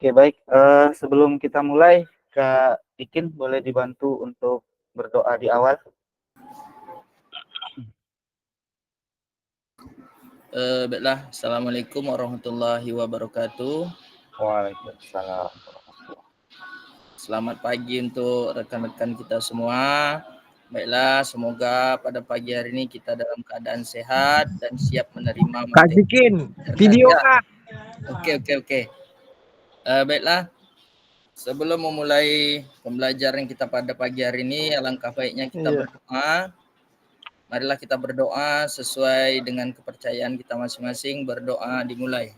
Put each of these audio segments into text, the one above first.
Oke, baik. Sebelum kita mulai, Kak Ikin boleh dibantu untuk berdoa di awal? Baiklah, Assalamualaikum warahmatullahi wabarakatuh. Waalaikumsalam. Selamat pagi untuk rekan-rekan kita semua. Baiklah, semoga pada pagi hari ini kita dalam keadaan sehat dan siap menerima Kak materi Jikin, pelajaran. video Ya, Kak. oke. Baiklah, sebelum memulai pembelajaran kita pada pagi hari ini, alangkah baiknya kita berdoa. Marilah kita berdoa sesuai dengan kepercayaan kita masing-masing. Berdoa dimulai.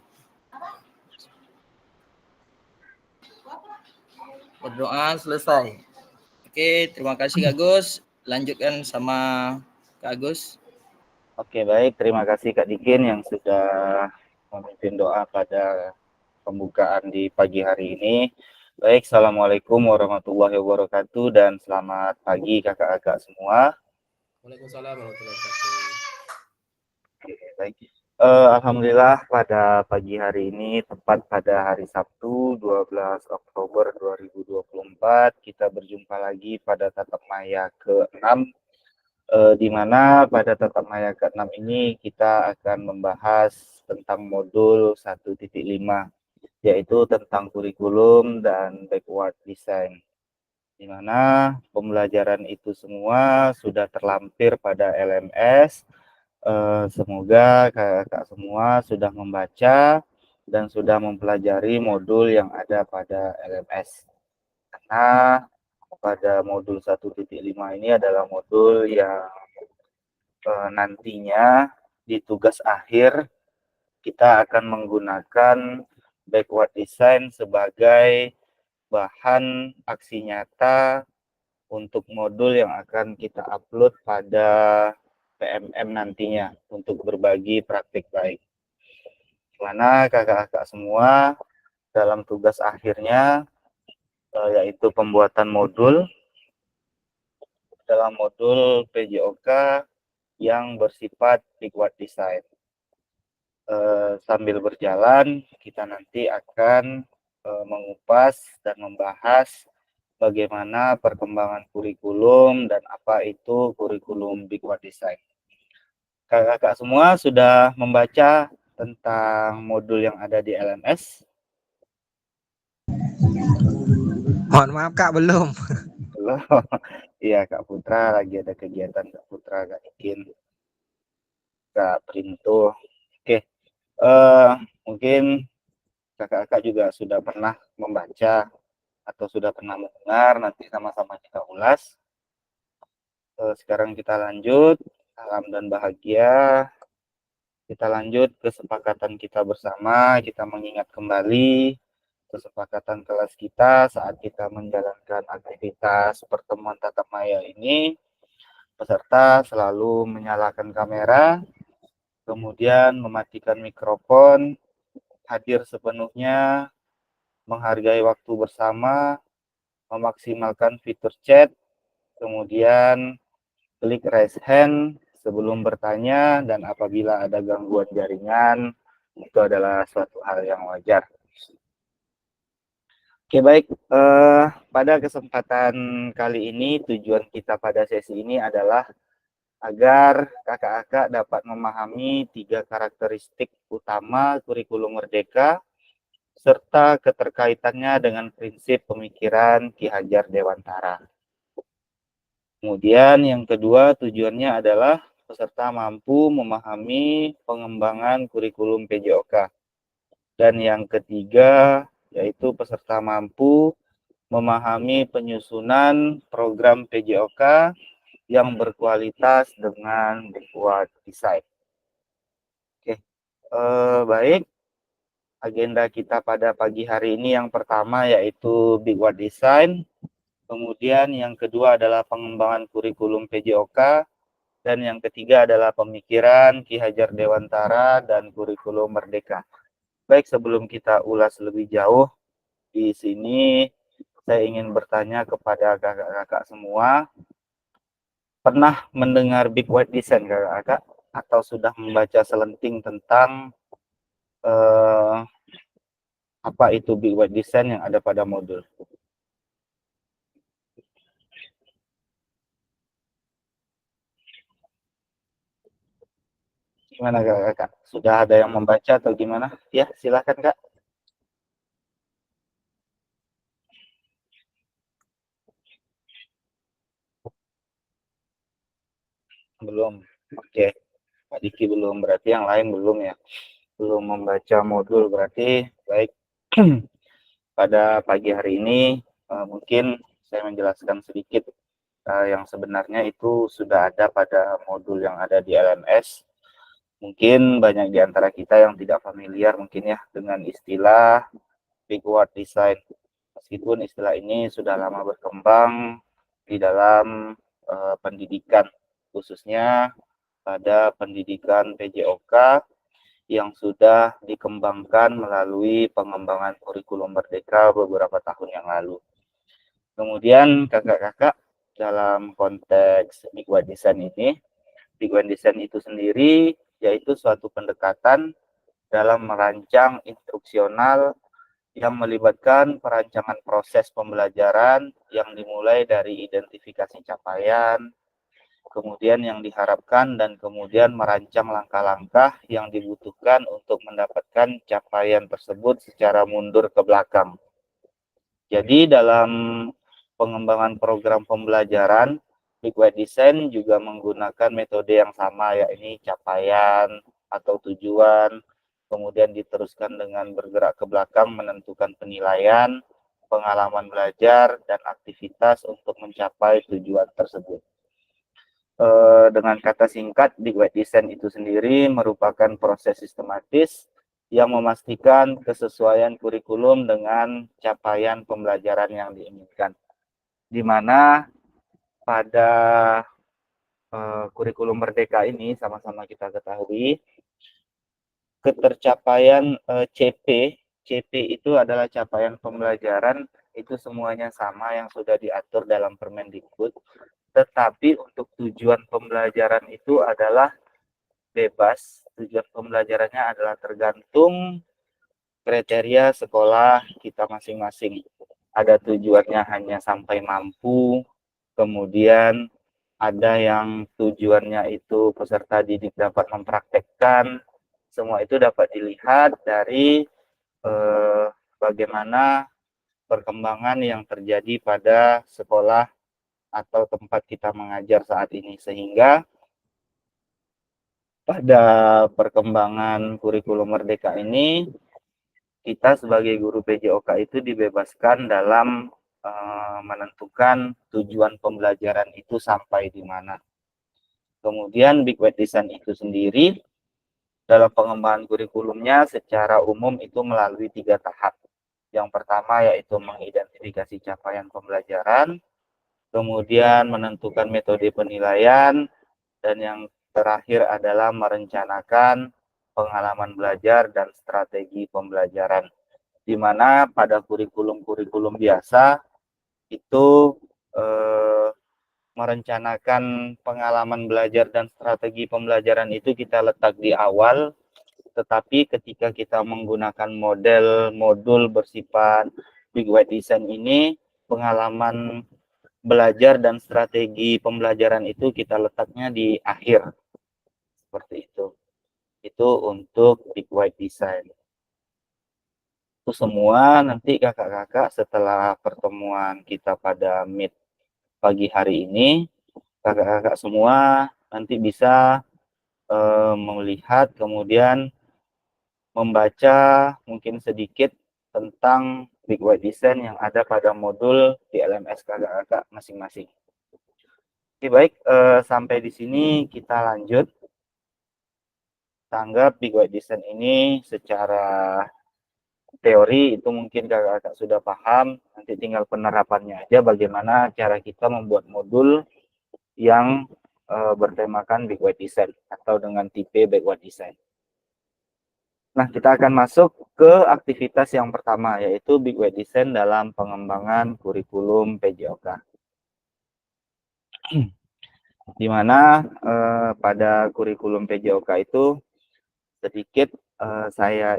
Berdoa selesai. Oke, terima kasih Kak Gus. Lanjutkan sama Kak Gus. Oke, baik. Terima kasih Kak Dikin yang sudah memimpin doa pada pembukaan di pagi hari ini. Baik, Assalamualaikum warahmatullahi wabarakatuh dan selamat pagi kakak-kakak semua. Waalaikumsalam warahmatullahi wabarakatuh. Oke, baik. Alhamdulillah pada pagi hari ini, tepat pada hari Sabtu 12 Oktober 2024, kita berjumpa lagi pada tatap maya ke-6, di mana pada tatap maya ke-6 ini kita akan membahas tentang modul 1.5, yaitu tentang kurikulum dan backward design, di mana pembelajaran itu semua sudah terlampir pada LMS. Semoga kakak semua sudah membaca dan sudah mempelajari modul yang ada pada LMS. Karena pada modul 1.5 ini adalah modul yang nantinya di tugas akhir kita akan menggunakan backward design sebagai bahan aksi nyata untuk modul yang akan kita upload pada PMM nantinya untuk berbagi praktik baik. Mana kakak-kakak semua dalam tugas akhirnya yaitu pembuatan modul dalam modul PJOK yang bersifat backward design. Sambil berjalan kita nanti akan mengupas dan membahas bagaimana perkembangan kurikulum dan apa itu kurikulum backward design. Kakak-kakak semua sudah membaca tentang modul yang ada di LMS? Mohon maaf Kak, belum. Belum. Iya, Kak Putra lagi ada kegiatan, Kak Putra, Kak Ikin, Kak Printo. Oke, mungkin kakak-kakak juga sudah pernah membaca atau sudah pernah mendengar, nanti sama-sama kita ulas. Sekarang kita lanjut, salam dan bahagia. Kita lanjut kesepakatan kita bersama, kita mengingat kembali kesepakatan kelas kita saat kita menjalankan aktivitas pertemuan tatap maya ini. Peserta selalu menyalakan kamera, kemudian mematikan mikrofon, hadir sepenuhnya, menghargai waktu bersama, memaksimalkan fitur chat, kemudian klik raise hand sebelum bertanya, dan apabila ada gangguan jaringan, itu adalah suatu hal yang wajar. Oke, baik. Pada kesempatan kali ini, tujuan kita pada sesi ini adalah agar kakak-kakak dapat memahami 3 karakteristik utama kurikulum Merdeka, serta keterkaitannya dengan prinsip pemikiran Ki Hajar Dewantara. Kemudian yang kedua, tujuannya adalah peserta mampu memahami pengembangan kurikulum PJOK. Dan yang ketiga, yaitu peserta mampu memahami penyusunan program PJOK yang berkualitas dengan backward design. Oke, baik. Agenda kita pada pagi hari ini yang pertama yaitu backward design. Kemudian yang kedua adalah pengembangan kurikulum PJOK, dan yang ketiga adalah pemikiran Ki Hajar Dewantara dan kurikulum Merdeka. Baik, sebelum kita ulas lebih jauh, di sini saya ingin bertanya kepada kakak-kakak semua, pernah mendengar backward design kakak-kakak atau sudah membaca selenting tentang apa itu big white design yang ada pada modul. Gimana Kak? Sudah ada yang membaca atau gimana? Ya, silakan Kak. Belum. Oke. Pak Diki belum, berarti yang lain belum ya. Belum membaca modul, berarti baik. Pada pagi hari ini mungkin saya menjelaskan sedikit yang sebenarnya itu sudah ada pada modul yang ada di LMS. Mungkin banyak di antara kita yang tidak familiar mungkin ya dengan istilah big word design. Meskipun istilah ini sudah lama berkembang di dalam pendidikan, khususnya pada pendidikan PJOK yang sudah dikembangkan melalui pengembangan kurikulum Merdeka beberapa tahun yang lalu. Kemudian kakak-kakak dalam konteks Big White Design ini, Big White Design itu sendiri yaitu suatu pendekatan dalam merancang instruksional yang melibatkan perancangan proses pembelajaran yang dimulai dari identifikasi capaian, kemudian yang diharapkan, dan kemudian merancang langkah-langkah yang dibutuhkan untuk mendapatkan capaian tersebut secara mundur ke belakang. Jadi dalam pengembangan program pembelajaran, Big White Design juga menggunakan metode yang sama, yakni capaian atau tujuan, kemudian diteruskan dengan bergerak ke belakang menentukan penilaian, pengalaman belajar, dan aktivitas untuk mencapai tujuan tersebut. Dengan kata singkat, Big White Design itu sendiri merupakan proses sistematis yang memastikan kesesuaian kurikulum dengan capaian pembelajaran yang diinginkan. Di mana pada kurikulum Merdeka ini sama-sama kita ketahui, ketercapaian CP itu adalah capaian pembelajaran, itu semuanya sama yang sudah diatur dalam Permendikbud. Tetapi untuk tujuan pembelajaran itu adalah bebas. Tujuan pembelajarannya adalah tergantung kriteria sekolah kita masing-masing. Ada tujuannya hanya sampai mampu, kemudian ada yang tujuannya itu peserta didik dapat mempraktekkan. Semua itu dapat dilihat dari bagaimana perkembangan yang terjadi pada sekolah atau tempat kita mengajar saat ini, sehingga pada perkembangan kurikulum Merdeka ini kita sebagai guru PJOK itu dibebaskan dalam menentukan tujuan pembelajaran itu sampai di mana. Kemudian Big White Design itu sendiri dalam pengembangan kurikulumnya secara umum itu melalui 3 tahap. Yang pertama yaitu mengidentifikasi capaian pembelajaran, kemudian menentukan metode penilaian, dan yang terakhir adalah merencanakan pengalaman belajar dan strategi pembelajaran. Di mana pada kurikulum-kurikulum biasa itu merencanakan pengalaman belajar dan strategi pembelajaran itu kita letak di awal, tetapi ketika kita menggunakan modul bersifat Big White Design ini, pengalaman belajar dan strategi pembelajaran itu kita letaknya di akhir. Seperti itu. Itu untuk Big White Design. Itu semua nanti kakak-kakak setelah pertemuan kita pada Meet pagi hari ini, kakak-kakak semua nanti bisa melihat kemudian membaca mungkin sedikit tentang Big White Design yang ada pada modul di LMS kakak-kakak masing-masing. Oke, baik, sampai di sini kita lanjut. Tanggap Big White Design ini secara teori itu mungkin kakak-kakak sudah paham, nanti tinggal penerapannya aja bagaimana cara kita membuat modul yang bertemakan Big White Design atau dengan tipe Big White Design. Nah, kita akan masuk ke aktivitas yang pertama, yaitu Big White Design dalam pengembangan kurikulum PJOK. Di mana pada kurikulum PJOK itu sedikit saya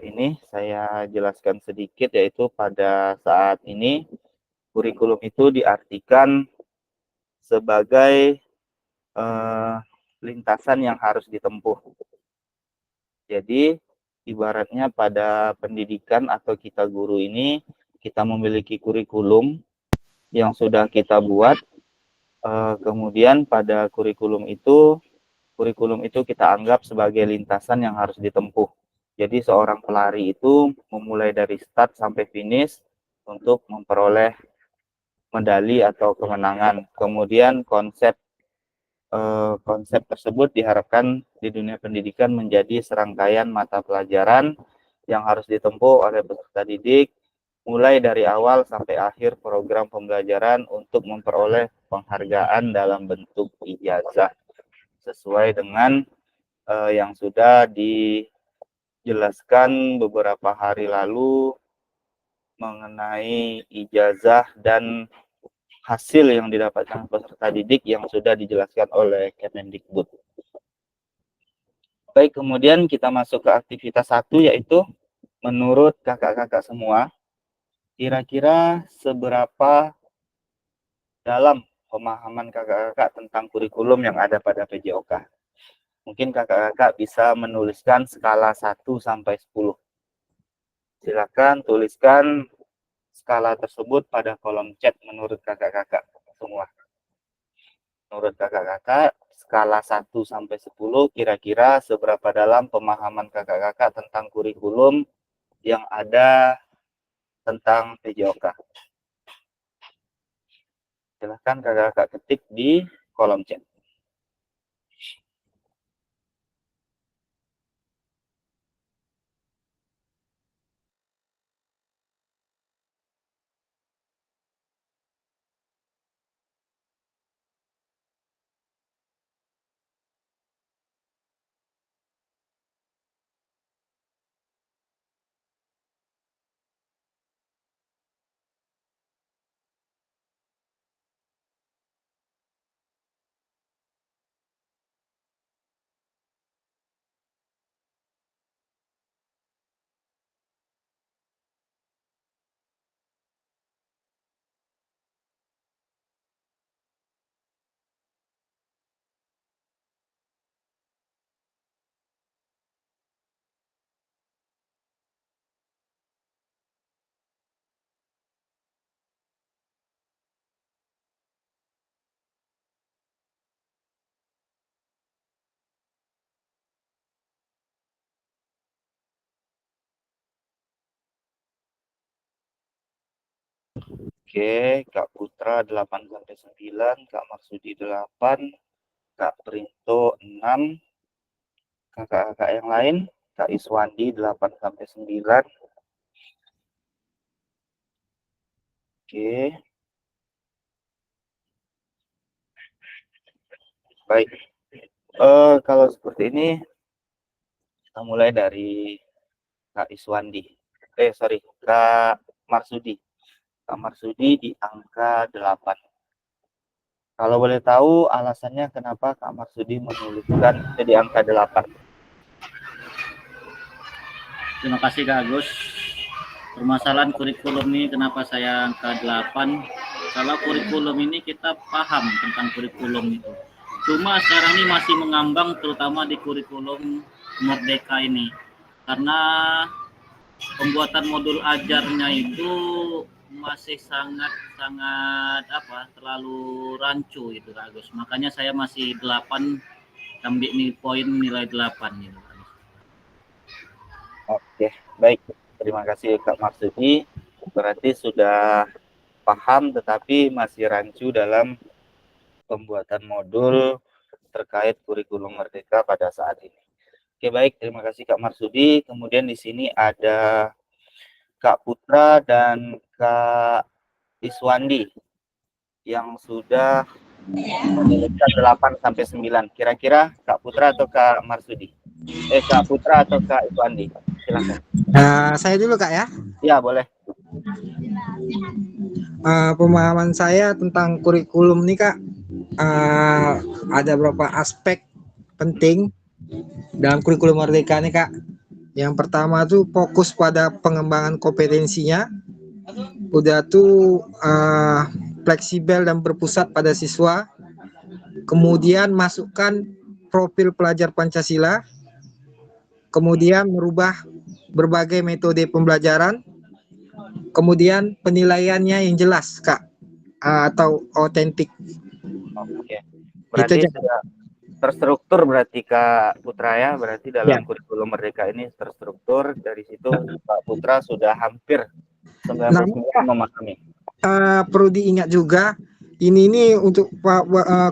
jelaskan sedikit, yaitu pada saat ini kurikulum itu diartikan sebagai lintasan yang harus ditempuh. Jadi ibaratnya pada pendidikan atau kita guru ini, kita memiliki kurikulum yang sudah kita buat, kemudian pada kurikulum itu kita anggap sebagai lintasan yang harus ditempuh. Jadi seorang pelari itu memulai dari start sampai finish untuk memperoleh medali atau kemenangan. Kemudian konsep tersebut diharapkan di dunia pendidikan menjadi serangkaian mata pelajaran yang harus ditempuh oleh peserta didik mulai dari awal sampai akhir program pembelajaran untuk memperoleh penghargaan dalam bentuk ijazah sesuai dengan yang sudah dijelaskan beberapa hari lalu mengenai ijazah dan hasil yang didapatkan peserta didik yang sudah dijelaskan oleh Kemendikbud. Baik, kemudian kita masuk ke aktivitas 1, yaitu menurut kakak-kakak semua, kira-kira seberapa dalam pemahaman kakak-kakak tentang kurikulum yang ada pada PJOK? Mungkin kakak-kakak bisa menuliskan skala 1 sampai 10. Silakan tuliskan skala tersebut pada kolom chat menurut kakak-kakak semua. Menurut kakak-kakak, skala 1 sampai 10 kira-kira seberapa dalam pemahaman kakak-kakak tentang kurikulum yang ada tentang PJOK? Silakan kakak-kakak ketik di kolom chat. Oke, Kak Putra 8 sampai 9, Kak Marsudi 8, Kak Printo 6, kakak-kakak yang lain, Kak Iswandi 8 sampai 9. Oke. Baik. Kalau seperti ini kita mulai dari Kak Iswandi. Kak Marsudi. Kak Marsudi di angka 8. Kalau boleh tahu alasannya kenapa Kak Marsudi menuliskan di angka 8? Terima kasih Kak Agus. Permasalahan kurikulum ini kenapa saya angka 8? Kalau kurikulum ini kita paham tentang kurikulum itu. Cuma sekarang ini masih mengambang terutama di kurikulum Merdeka ini. Karena pembuatan modul ajarnya itu masih sangat terlalu rancu itu Kak Agus. Makanya saya masih 8 ambil nih poin nilai 8 gitu. Oke, baik. Terima kasih Kak Marsudi. Berarti sudah paham tetapi masih rancu dalam pembuatan modul terkait kurikulum Merdeka pada saat ini. Oke, baik. Terima kasih Kak Marsudi. Kemudian di sini ada Kak Putra dan Kak Iswandi yang sudah menuliskan 8 sampai 9. Kira-kira Kak Putra atau Kak Marsudi? Kak Putra atau Kak Iswandi? Silakan. Saya dulu Kak ya. Ya, boleh. Pemahaman saya tentang kurikulum nih Kak, ada beberapa aspek penting dalam kurikulum Merdeka nih Kak. Yang pertama tuh fokus pada pengembangan kompetensinya, udah tuh fleksibel dan berpusat pada siswa. Kemudian masukkan profil pelajar Pancasila, kemudian merubah berbagai metode pembelajaran, kemudian penilaiannya yang jelas, Kak, atau otentik. Oke. Itu Berarti aja. sudah terstruktur berarti Kak Putra ya, berarti dalam Ya. kurikulum Merdeka ini terstruktur. Dari situ Kak Putra sudah hampir 99 Namun, Kak, memahami. perlu diingat juga, ini untuk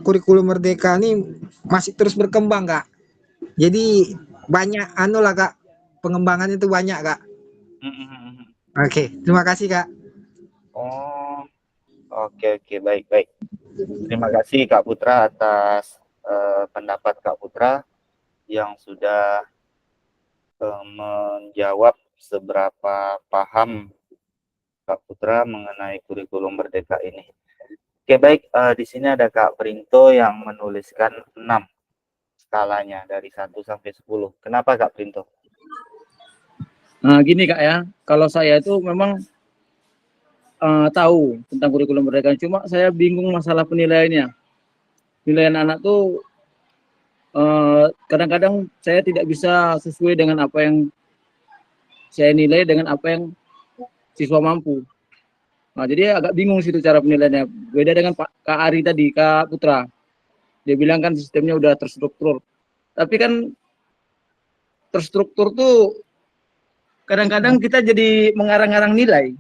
kurikulum Merdeka ini masih terus berkembang, Kak. Jadi banyak lah, Kak. Pengembangan itu banyak, Kak. Oke, terima kasih, Kak. Oh, oke, baik. Terima kasih Kak Putra atas pendapat Kak Putra yang sudah menjawab seberapa paham Kak Putra mengenai kurikulum Merdeka ini. Oke, baik. Di sini ada Kak Printo yang menuliskan 6 skalanya dari 1 sampai 10. Kenapa Kak Printo? Nah, gini Kak ya, kalau saya itu memang tahu tentang kurikulum Merdeka, cuma saya bingung masalah penilaiannya. Penilaian anak tuh kadang-kadang saya tidak bisa sesuai dengan apa yang saya nilai dengan apa yang siswa mampu. Nah, jadi agak bingung situ cara penilaiannya. Beda dengan Kak Ari tadi, Kak Putra. Dia bilang kan sistemnya udah terstruktur. Tapi kan terstruktur tuh kadang-kadang kita jadi mengarang-arang nilai.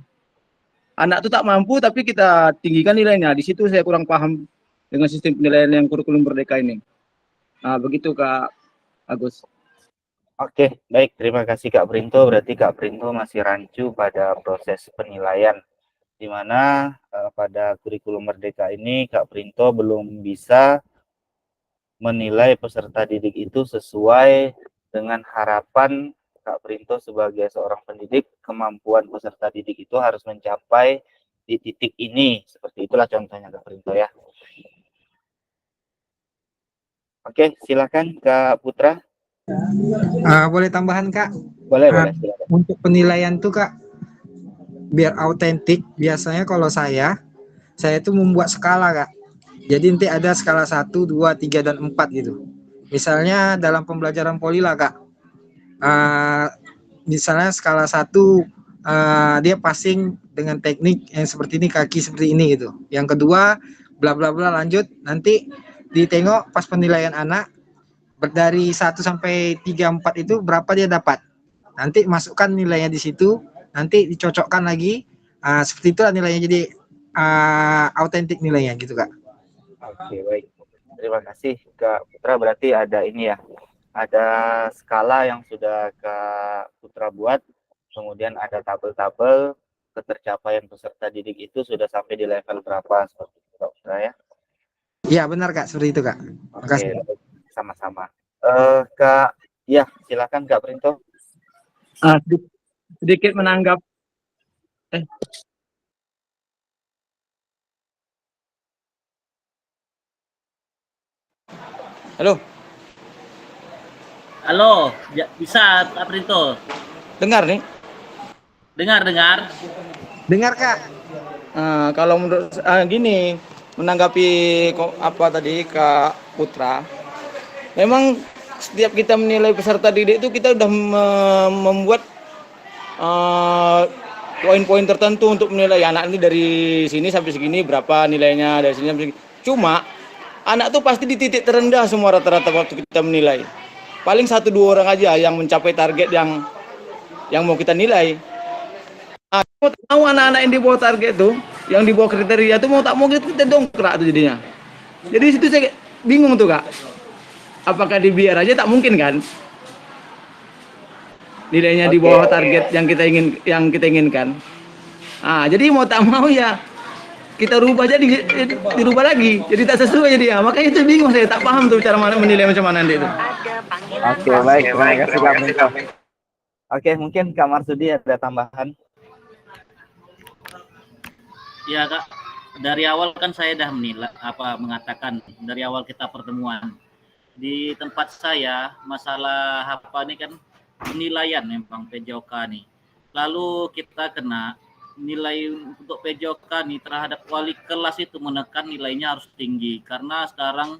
Anak tuh tak mampu tapi kita tinggikan nilainya. Di situ saya kurang paham dengan sistem penilaian yang kurikulum Merdeka ini. Nah, begitu Kak Agus. Oke, baik. Terima kasih Kak Printo. Berarti Kak Printo masih rancu pada proses penilaian, di mana pada kurikulum Merdeka ini Kak Printo belum bisa menilai peserta didik itu sesuai dengan harapan Kak Printo sebagai seorang pendidik. Kemampuan peserta didik itu harus mencapai di titik ini. Seperti itulah contohnya Kak Printo ya. Oke, silakan Kak Putra. Boleh tambahan, Kak? Boleh, silakan. Untuk penilaian tuh, Kak, biar autentik, biasanya kalau saya tuh membuat skala, Kak. Jadi nanti ada skala 1, 2, 3, dan 4 gitu. Misalnya dalam pembelajaran poli lah, Kak. Misalnya skala 1, dia passing dengan teknik yang seperti ini, kaki seperti ini gitu. Yang kedua, bla bla bla, lanjut. Nanti ditengok pas penilaian anak, dari 1 sampai 3, 4 itu berapa dia dapat. Nanti masukkan nilainya di situ, nanti dicocokkan lagi. Seperti itulah nilainya, jadi autentik nilainya gitu, Kak. Oke, baik. Terima kasih Kak Putra. Berarti ada ini ya, ada skala yang sudah Kak Putra buat, kemudian ada tabel-tabel ketercapaian peserta didik itu sudah sampai di level berapa, seperti itu Kak Putra ya. Iya benar Kak, seperti itu Kak. Oke, sama-sama. Kak, ya silakan Kak Printo. Sedikit menanggap. Halo. Halo, bisa Kak Printo? Dengar nih? Dengar. Dengar Kak. Kalau menurut gini, menanggapi apa tadi Kak Putra, memang setiap kita menilai peserta didik itu kita udah membuat poin-poin tertentu untuk menilai anak ini dari sini sampai segini berapa nilainya, dari sini sampai segini. Cuma anak tuh pasti di titik terendah semua rata-rata waktu kita menilai. Paling 1-2 orang aja yang mencapai target yang mau kita nilai. Mau anak-anak yang di bawah target tuh, yang di bawah kriteria tuh mau tak mau kita dongkrak tuh jadinya. Jadi situ saya bingung tuh Kak. Apakah dibiar aja, tak mungkin kan? Nilainya di bawah target yang kita inginkan. Jadi mau tak mau ya kita rubah, jadi dirubah lagi, jadi tak sesuai jadi ya. Makanya itu bingung, saya tak paham tuh cara menilai macam mana nanti itu. Oke, baik. Terima kasih Kak Printo. Oke, mungkin Kak Marsudi ada tambahan. Ya Kak, dari awal kan saya dah mengatakan dari awal kita pertemuan di tempat saya masalah ini kan penilaian memang PJOK nih. Lalu kita kena nilai untuk PJOK nih terhadap wali kelas itu menekan nilainya harus tinggi, karena sekarang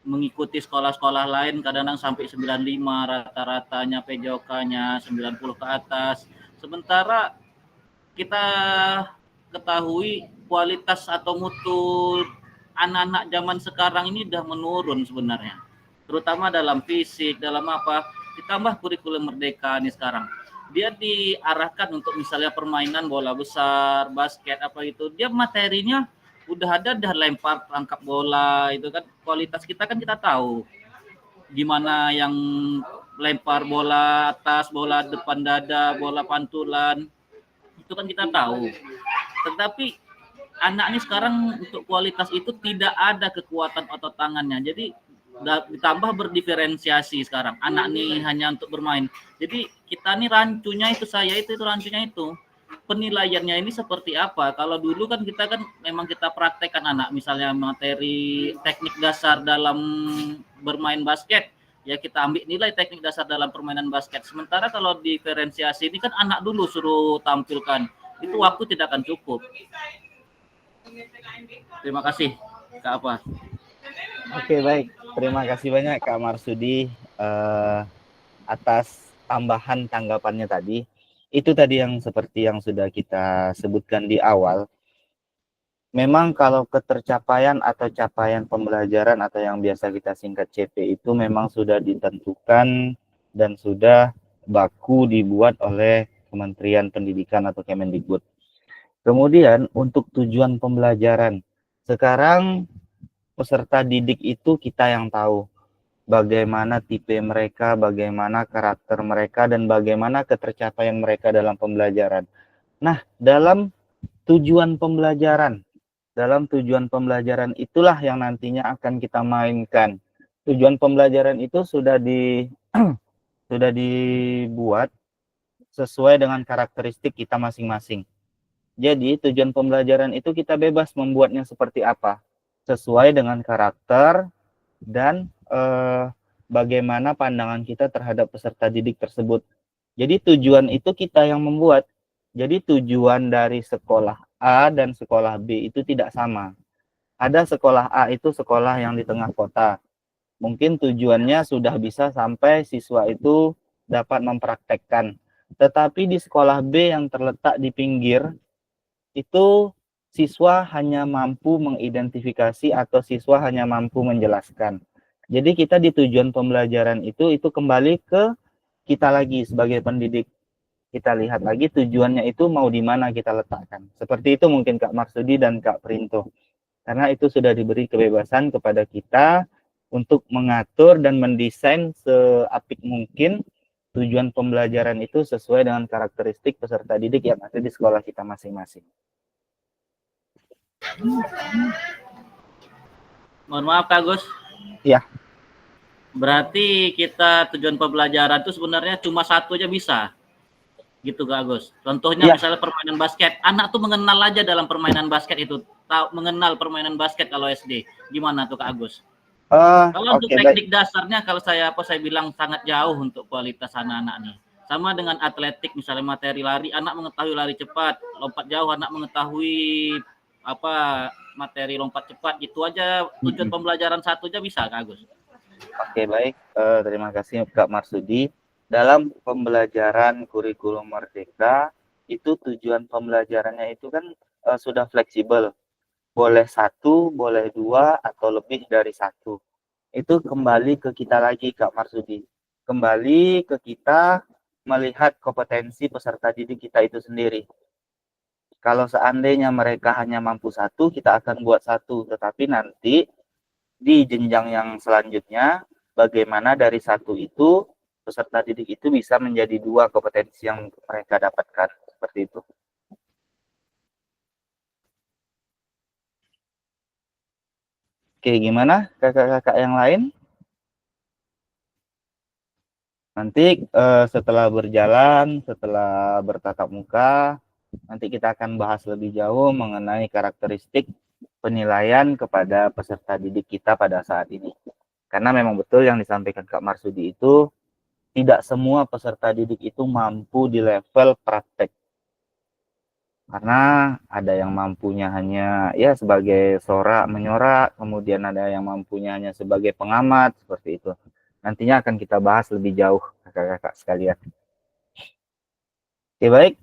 mengikuti sekolah-sekolah lain kadang-kadang sampai 95 rata-ratanya PJOK-nya 90 ke atas. Sementara kita ketahui kualitas atau mutu anak-anak zaman sekarang ini udah menurun sebenarnya. Terutama dalam fisik, dalam apa. Ditambah kurikulum merdeka nih sekarang. Dia diarahkan untuk misalnya permainan bola besar, basket apa itu. Dia materinya udah ada, dah lempar, tangkap bola itu kan. Kualitas kita kan kita tahu. Gimana yang lempar bola atas, bola depan dada, bola pantulan. Itu kan kita tahu. Tetapi anak ini sekarang untuk kualitas itu tidak ada kekuatan otot tangannya. Jadi ditambah berdiferensiasi sekarang. Anak ini hanya untuk bermain. Jadi kita nih rancunya itu rancunya itu. Penilaiannya ini seperti apa? Kalau dulu kan kita kan memang kita praktekkan anak, misalnya materi teknik dasar dalam bermain basket, ya kita ambil nilai teknik dasar dalam permainan basket. Sementara kalau diferensiasi ini kan anak dulu suruh tampilkan. Itu waktu tidak akan cukup. Terima kasih, Kak Apa. Oke, baik. Terima kasih banyak Kak Marsudi atas tambahan tanggapannya tadi. Itu tadi yang seperti yang sudah kita sebutkan di awal. Memang kalau ketercapaian atau capaian pembelajaran atau yang biasa kita singkat CP itu memang sudah ditentukan dan sudah baku dibuat oleh Kementerian Pendidikan atau Kemendikbud. Kemudian untuk tujuan pembelajaran, sekarang peserta didik itu kita yang tahu bagaimana tipe mereka, bagaimana karakter mereka, dan bagaimana ketercapaian mereka dalam pembelajaran. Nah, dalam tujuan pembelajaran itulah yang nantinya akan kita mainkan. Tujuan pembelajaran itu sudah dibuat sesuai dengan karakteristik kita masing-masing. Jadi tujuan pembelajaran itu kita bebas membuatnya seperti apa, sesuai dengan karakter dan bagaimana pandangan kita terhadap peserta didik tersebut. Jadi tujuan itu kita yang membuat. Jadi tujuan dari sekolah A dan sekolah B itu tidak sama. Ada sekolah A itu sekolah yang di tengah kota. Mungkin tujuannya sudah bisa sampai siswa itu dapat mempraktekkan. Tetapi di sekolah B yang terletak di pinggir, itu siswa hanya mampu mengidentifikasi atau siswa hanya mampu menjelaskan. Jadi kita di tujuan pembelajaran itu kembali ke kita lagi sebagai pendidik. Kita lihat lagi tujuannya itu mau di mana kita letakkan. Seperti itu mungkin Kak Marsudi dan Kak Printo. Karena itu sudah diberi kebebasan kepada kita untuk mengatur dan mendesain seapik mungkin tujuan pembelajaran itu sesuai dengan karakteristik peserta didik yang ada di sekolah kita masing-masing. Mohon maaf Kak Gus. Ya. Berarti kita tujuan pembelajaran itu sebenarnya cuma satu aja bisa. Gitu Kak Agus. Contohnya ya. Misalnya permainan basket. Anak tuh mengenal aja dalam permainan basket itu. Tahu mengenal permainan basket kalau SD. Gimana tuh Kak Agus? Kalau untuk teknik dasarnya kalau saya bilang sangat jauh untuk kualitas anak-anak nih. Sama dengan atletik misalnya materi lari, anak mengetahui lari cepat, lompat jauh anak mengetahui materi lompat cepat, gitu aja tujuan pembelajaran satu aja bisa Kak Agus. Oke, baik. Terima kasih Kak Marsudi. Dalam pembelajaran kurikulum merdeka, itu tujuan pembelajarannya itu kan sudah fleksibel. Boleh satu, boleh dua, atau lebih dari satu. Itu kembali ke kita lagi, Kak Marsudi. Kembali ke kita melihat kompetensi peserta didik kita itu sendiri. Kalau seandainya mereka hanya mampu satu, kita akan buat satu. Tetapi nanti di jenjang yang selanjutnya, bagaimana dari satu itu, peserta didik itu bisa menjadi dua kompetensi yang mereka dapatkan. Seperti itu. Oke, gimana kakak-kakak yang lain? Nanti setelah berjalan, setelah bertatap muka, nanti kita akan bahas lebih jauh mengenai karakteristik penilaian kepada peserta didik kita pada saat ini. Karena memang betul yang disampaikan Kak Marsudi itu tidak semua peserta didik itu mampu di level praktek. Karena ada yang mampunya hanya ya sebagai sorak menyorak, kemudian ada yang mampunya hanya sebagai pengamat, seperti itu. Nantinya akan kita bahas lebih jauh, kakak-kakak sekalian. Oke, baik,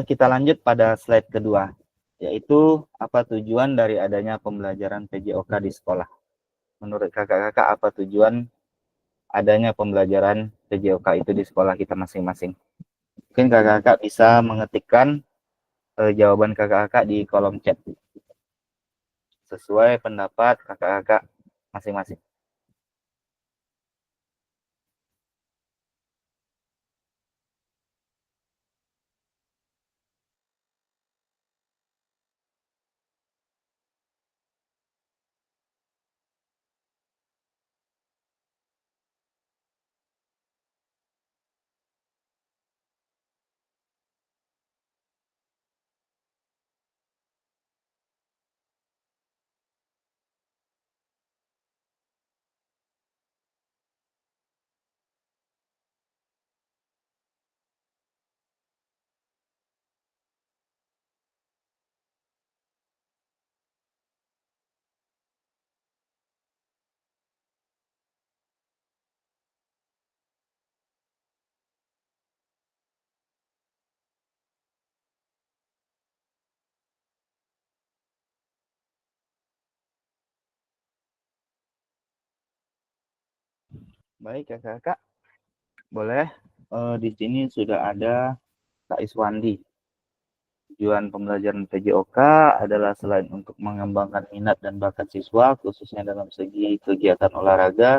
kita lanjut pada slide kedua, yaitu apa tujuan dari adanya pembelajaran PJOK di sekolah. Menurut kakak-kakak, apa tujuan adanya pembelajaran PJOK itu di sekolah kita masing-masing? Mungkin kakak-kakak bisa mengetikkan jawaban kakak-kakak di kolom chat sesuai pendapat kakak-kakak masing-masing. Baik kakak-kakak, boleh di sini sudah ada Kak Iswandi. Tujuan pembelajaran PJOK adalah selain untuk mengembangkan minat dan bakat siswa, khususnya dalam segi kegiatan olahraga,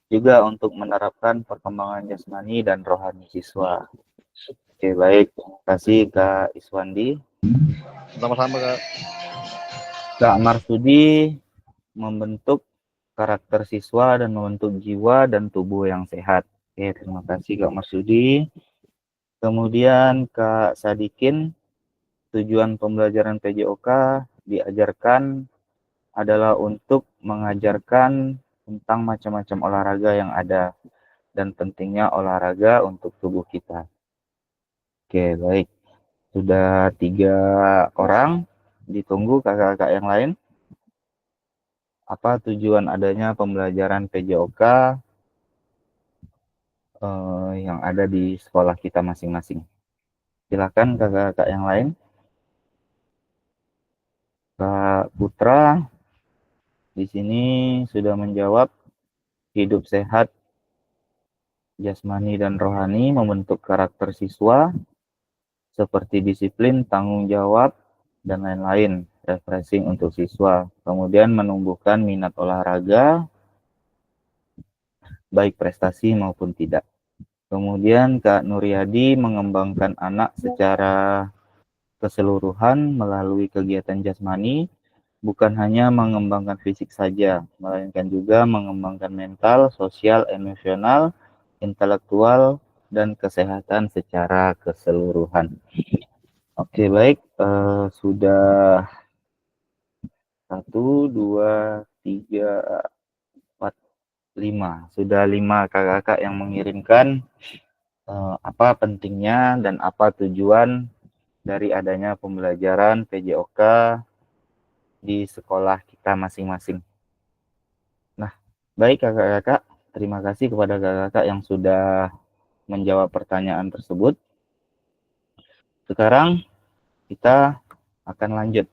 juga untuk menerapkan perkembangan jasmani dan rohani siswa. Oke, baik. Terima kasih Kak Iswandi. Sama-sama Kak. Kak Marsudi membentuk karakter siswa dan membentuk jiwa dan tubuh yang sehat. Oke, terima kasih Kak Marsudi. Kemudian Kak Sadikin, tujuan pembelajaran PJOK diajarkan adalah untuk mengajarkan tentang macam-macam olahraga yang ada dan pentingnya olahraga untuk tubuh kita. Oke, baik. Sudah 3 orang, ditunggu kakak-kakak yang lain. Apa tujuan adanya pembelajaran PJOK yang ada di sekolah kita masing-masing? Silakan kakak-kakak yang lain. Kak Putra di sini sudah menjawab hidup sehat jasmani dan rohani, membentuk karakter siswa seperti disiplin, tanggung jawab, dan lain-lain, refreshing untuk siswa. Kemudian menumbuhkan minat olahraga, baik prestasi maupun tidak. Kemudian Kak Nuryadi mengembangkan anak secara keseluruhan melalui kegiatan jasmani, bukan hanya mengembangkan fisik saja, melainkan juga mengembangkan mental, sosial, emosional, intelektual, dan kesehatan secara keseluruhan. Oke, baik. Sudah 1, 2, 3, 4, 5. Sudah 5 kakak-kakak yang mengirimkan apa pentingnya dan apa tujuan dari adanya pembelajaran PJOK di sekolah kita masing-masing. Nah, baik kakak-kakak, terima kasih kepada kakak-kakak yang sudah menjawab pertanyaan tersebut. Sekarang kita akan lanjut.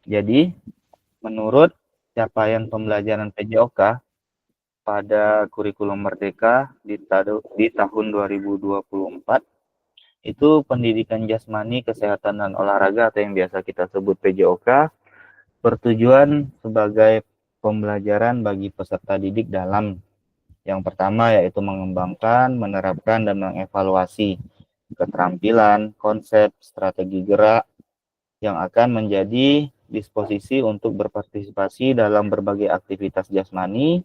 Jadi, menurut capaian pembelajaran PJOK pada kurikulum Merdeka di tahun 2024, itu pendidikan jasmani, kesehatan, dan olahraga atau yang biasa kita sebut PJOK bertujuan sebagai pembelajaran bagi peserta didik dalam yang pertama yaitu mengembangkan, menerapkan, dan mengevaluasi keterampilan, konsep, strategi gerak yang akan menjadi disposisi untuk berpartisipasi dalam berbagai aktivitas jasmani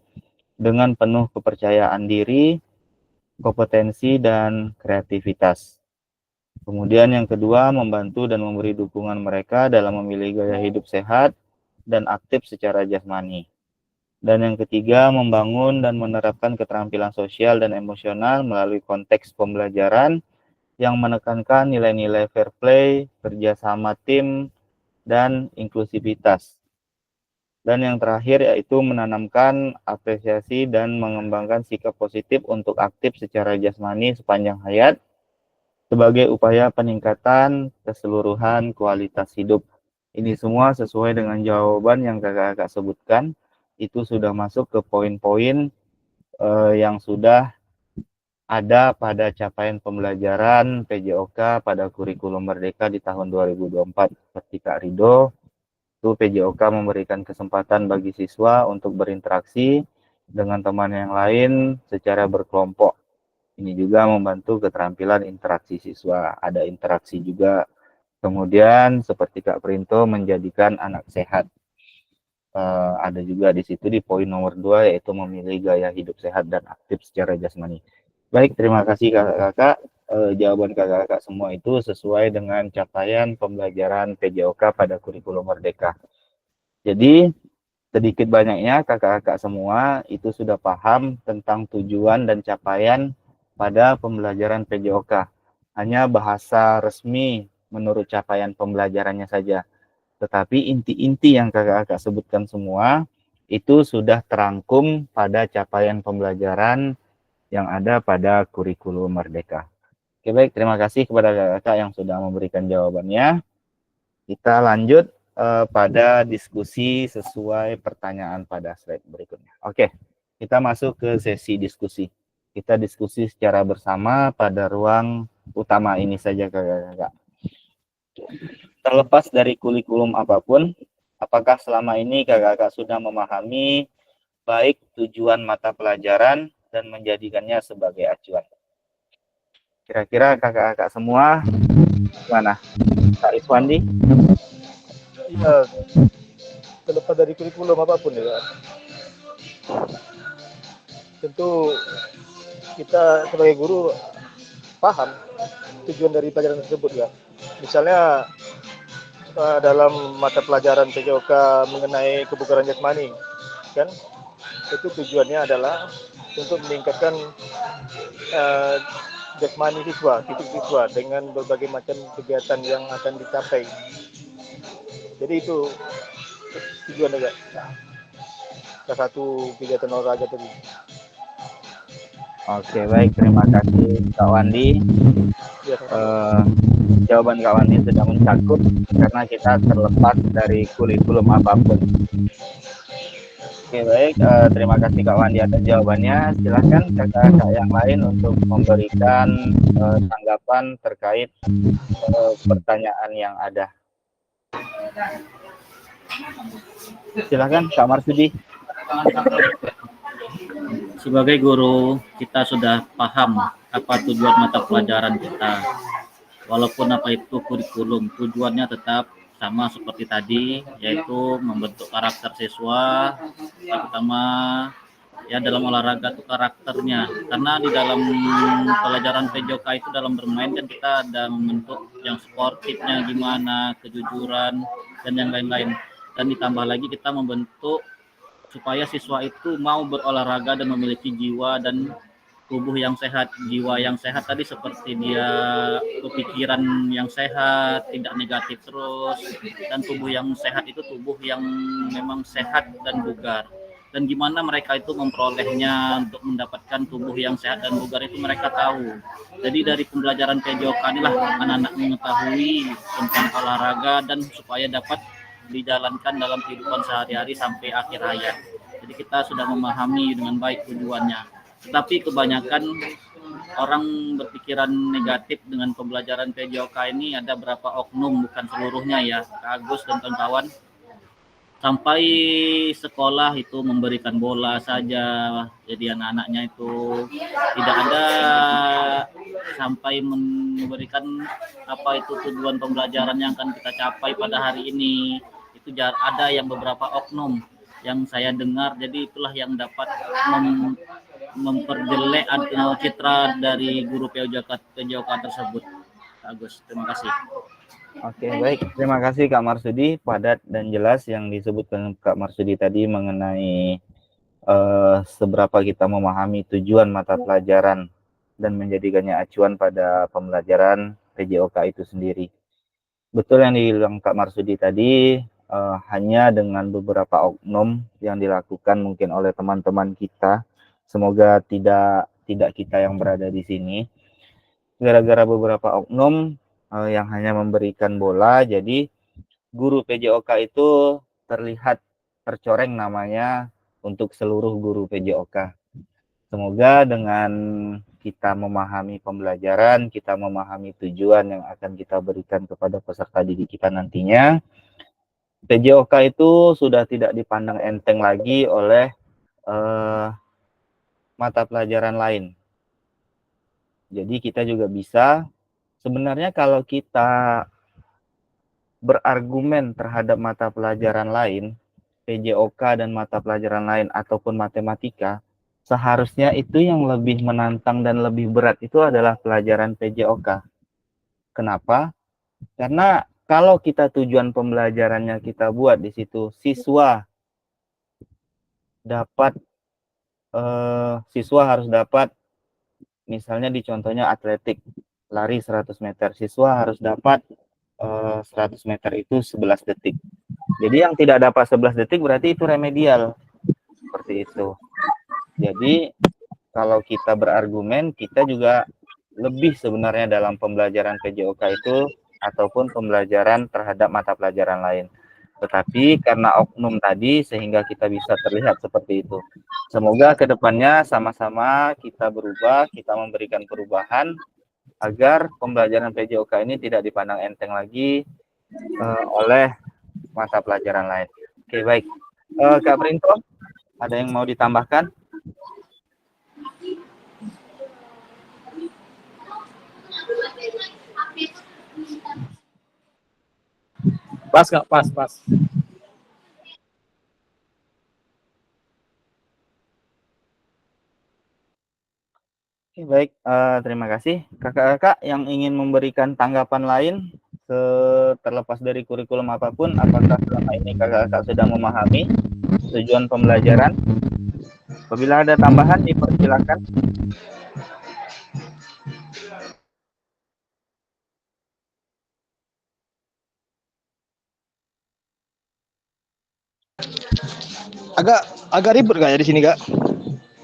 dengan penuh kepercayaan diri, kompetensi, dan kreativitas. Kemudian yang kedua, membantu dan memberi dukungan mereka dalam memilih gaya hidup sehat dan aktif secara jasmani. Dan yang ketiga, membangun dan menerapkan keterampilan sosial dan emosional melalui konteks pembelajaran yang menekankan nilai-nilai fair play, kerjasama tim, dan inklusivitas. Dan yang terakhir yaitu menanamkan apresiasi dan mengembangkan sikap positif untuk aktif secara jasmani sepanjang hayat sebagai upaya peningkatan keseluruhan kualitas hidup. Ini semua sesuai dengan jawaban yang kakak-kakak sebutkan. Itu sudah masuk ke poin-poin yang sudah ada pada capaian pembelajaran PJOK pada kurikulum Merdeka di tahun 2024. Seperti Kak Rido, itu PJOK memberikan kesempatan bagi siswa untuk berinteraksi dengan teman yang lain secara berkelompok. Ini juga membantu keterampilan interaksi siswa, ada interaksi juga. Kemudian seperti Kak Printo menjadikan anak sehat. Ada juga di situ di poin nomor 2 yaitu memilih gaya hidup sehat dan aktif secara jasmani. Baik, terima kasih kakak-kakak. Jawaban kakak-kakak semua itu sesuai dengan capaian pembelajaran PJOK pada kurikulum Merdeka. Jadi sedikit banyaknya kakak-kakak semua itu sudah paham tentang tujuan dan capaian pada pembelajaran PJOK. Hanya bahasa resmi menurut capaian pembelajarannya saja. Tetapi inti-inti yang kakak-kakak sebutkan semua itu sudah terangkum pada capaian pembelajaran yang ada pada kurikulum Merdeka. Oke, baik, terima kasih kepada kakak-kakak yang sudah memberikan jawabannya. Kita lanjut pada diskusi sesuai pertanyaan pada slide berikutnya. Oke, kita masuk ke sesi diskusi. Kita diskusi secara bersama pada ruang utama ini saja kakak-kakak. Terlepas dari kurikulum apapun, apakah selama ini kakak-kakak sudah memahami baik tujuan mata pelajaran dan menjadikannya sebagai acuan? Kira-kira kakak-kakak semua gimana? Kak Iswandi? Iya, terlepas dari kurikulum apapun ya, tentu kita sebagai guru paham tujuan dari pelajaran tersebut ya. Misalnya dalam mata pelajaran PJOK mengenai kebugaran jasmani, kan itu tujuannya adalah untuk meningkatkan jasmani siswa, fisik siswa dengan berbagai macam kegiatan yang akan dicapai. Jadi itu tujuan juga salah satu kegiatan olahraga tadi. Oke, baik, terima kasih Kak Wandi. Ya, Jawaban Kak Wandi sudah mencakup karena kita terlepas dari kurikulum apapun. Oke, baik, terima kasih Kak Wandi atas jawabannya. Silahkan kakak-kakak yang lain untuk memberikan tanggapan terkait pertanyaan yang ada. Silahkan Kak Marsudi. Sebagai guru, kita sudah paham apa tujuan mata pelajaran kita. Walaupun apa itu kurikulum, tujuannya tetap sama seperti tadi, yaitu membentuk karakter siswa, terutama ya dalam olahraga itu karakternya. Karena di dalam pelajaran PJOK itu dalam bermain kan kita ada membentuk yang sportifnya gimana, kejujuran, dan yang lain-lain. Dan ditambah lagi kita membentuk supaya siswa itu mau berolahraga dan memiliki jiwa dan tubuh yang sehat. Jiwa yang sehat tadi seperti dia kepikiran yang sehat, tidak negatif terus, dan tubuh yang sehat itu tubuh yang memang sehat dan bugar. Dan gimana mereka itu memperolehnya untuk mendapatkan tubuh yang sehat dan bugar itu mereka tahu. Jadi dari pembelajaran PJOK inilah anak-anak mengetahui tentang olahraga dan supaya dapat dijalankan dalam kehidupan sehari-hari sampai akhir hayat. Jadi kita sudah memahami dengan baik tujuannya. Tetapi kebanyakan orang berpikiran negatif dengan pembelajaran PJOK ini, ada berapa oknum, bukan seluruhnya ya, Kak Agus dan kawan-kawan. Sampai sekolah itu memberikan bola saja, jadi anak-anaknya itu tidak ada sampai memberikan apa itu tujuan pembelajaran yang akan kita capai pada hari ini. Itu ada yang beberapa oknum yang saya dengar, jadi itulah yang dapat memperjelek citra dari guru PJOK tersebut. Agus, terima kasih. Oke, baik. Terima kasih Kak Marsudi, padat dan jelas yang disebutkan Kak Marsudi tadi mengenai seberapa kita memahami tujuan mata pelajaran dan menjadikannya acuan pada pembelajaran PJOK itu sendiri. Betul yang dibilang Kak Marsudi tadi, hanya dengan beberapa oknum yang dilakukan mungkin oleh teman-teman kita, semoga tidak kita yang berada di sini, gara-gara beberapa oknum yang hanya memberikan bola, jadi guru PJOK itu terlihat tercoreng namanya untuk seluruh guru PJOK. Semoga dengan kita memahami pembelajaran, kita memahami tujuan yang akan kita berikan kepada peserta didik kita nantinya, PJOK itu sudah tidak dipandang enteng lagi oleh mata pelajaran lain. Jadi kita juga bisa, sebenarnya kalau kita berargumen terhadap mata pelajaran lain, PJOK dan mata pelajaran lain ataupun matematika, seharusnya itu yang lebih menantang dan lebih berat itu adalah pelajaran PJOK. Kenapa? Karena kalau kita tujuan pembelajarannya kita buat di situ, siswa harus dapat, misalnya di contohnya atletik, lari 100 meter, siswa harus dapat 100 meter itu 11 detik. Jadi yang tidak dapat 11 detik berarti itu remedial. Seperti itu. Jadi kalau kita berargumen, kita juga lebih sebenarnya dalam pembelajaran PJOK itu ataupun pembelajaran terhadap mata pelajaran lain. Tetapi karena oknum tadi sehingga kita bisa terlihat seperti itu. Semoga kedepannya sama-sama kita berubah, kita memberikan perubahan agar pembelajaran PJOK ini tidak dipandang enteng lagi oleh mata pelajaran lain. Oke, baik. Kak Printo, ada yang mau ditambahkan? Pas Kak, pas. Oke, baik. Terima kasih. Kakak-kakak yang ingin memberikan tanggapan lain terlepas dari kurikulum apapun, apakah selama ini kakak-kakak sudah memahami tujuan pembelajaran? Apabila ada tambahan, dipersilakan. Agak ribet Kak ya di sini Kak.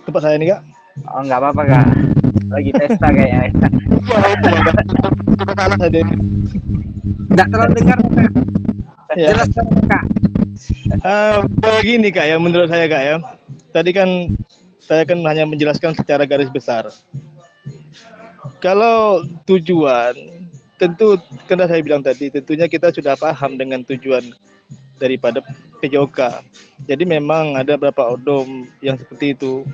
Tempat saya ini Kak. Oh, nggak apa-apa, Kak. Lagi pesta kayaknya. Nggak terlalu dengar, Kak. Ya. Jelas Kak. Begini Kak ya, menurut saya Kak ya. Tadi kan saya kan hanya menjelaskan secara garis besar. Kalau tujuan, tentu karena saya bilang tadi, tentunya kita sudah paham dengan tujuan daripada PJOK. Jadi memang ada beberapa oknum yang seperti itu.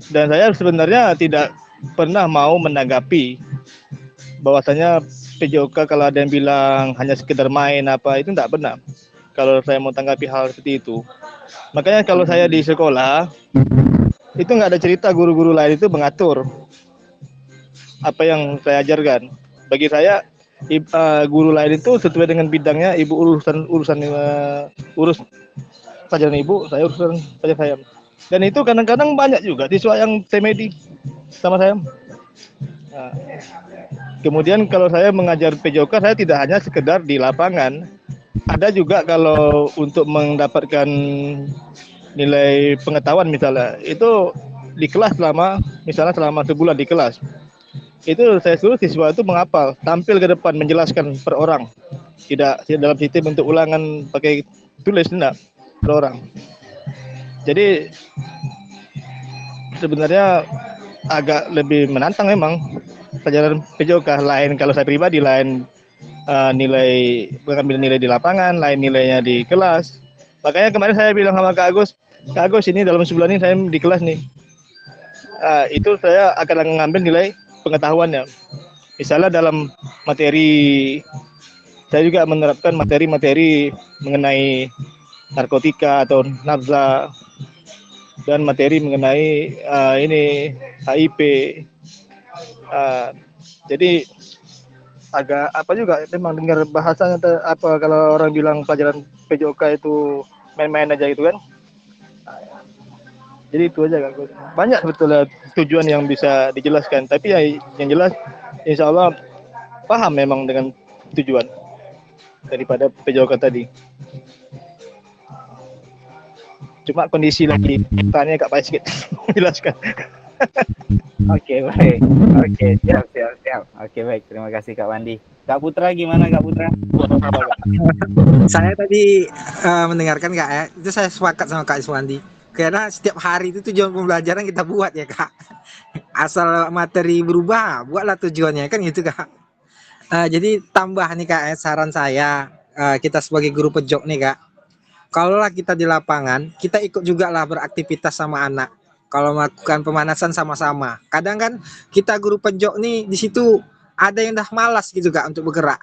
Dan saya sebenarnya tidak pernah mau menanggapi bahwasanya PJOK kalau ada yang bilang hanya sekedar main apa, itu tidak benar. Kalau saya mau tanggapi hal seperti itu. Makanya kalau saya di sekolah, itu nggak ada cerita guru-guru lain itu mengatur apa yang saya ajarkan. Bagi saya, guru lain itu sesuai dengan bidangnya, ibu urus pelajaran ibu, saya urusan pelajaran saya. Dan itu kadang-kadang banyak juga siswa yang semedi sama saya. Nah, kemudian kalau saya mengajar PJOK, saya tidak hanya sekedar di lapangan. Ada juga kalau untuk mendapatkan nilai pengetahuan misalnya, itu di kelas selama sebulan di kelas. Itu saya suruh siswa itu menghafal, tampil ke depan menjelaskan per orang. Tidak dalam sistem untuk ulangan pakai tulis, tidak, per orang. Jadi sebenarnya agak lebih menantang memang pelajaran PJOK. Lain kalau saya pribadi, lain nilai mengambil nilai di lapangan, lain nilainya di kelas. Makanya kemarin saya bilang sama Kak Agus ini dalam sebulan ini saya di kelas nih. Itu saya akan mengambil nilai pengetahuannya. Misalnya dalam materi, saya juga menerapkan materi-materi mengenai narkotika atau nafsa, dan materi mengenai ini HIP. Jadi agak apa juga memang dengar bahasanya apa kalau orang bilang pelajaran PJOK itu main-main aja gitu kan. Jadi itu aja Kak Gus. Banyak sebetulnya tujuan yang bisa dijelaskan, tapi ya yang jelas insya Allah paham memang dengan tujuan daripada PJOK tadi. Cuma kondisi lagi tanya agak payah sedikit menjelaskan. Oke, baik. Oke, siap. Oke, baik. Terima kasih Kak Wandi. Kak Putra gimana Kak Putra? Saya tadi mendengarkan Kak ya, itu saya sepakat sama Kak Iswandi. Karena setiap hari itu tujuan pembelajaran kita buat ya Kak. Asal materi berubah, buatlah tujuannya kan gitu Kak. Jadi tambah nih Kak, saran saya, kita sebagai guru pejok nih Kak. Kalaulah kita di lapangan, kita ikut juga lah beraktivitas sama anak. Kalau melakukan pemanasan sama-sama. Kadang kan kita guru pejok nih di situ ada yang udah malas gitu Kak untuk bergerak.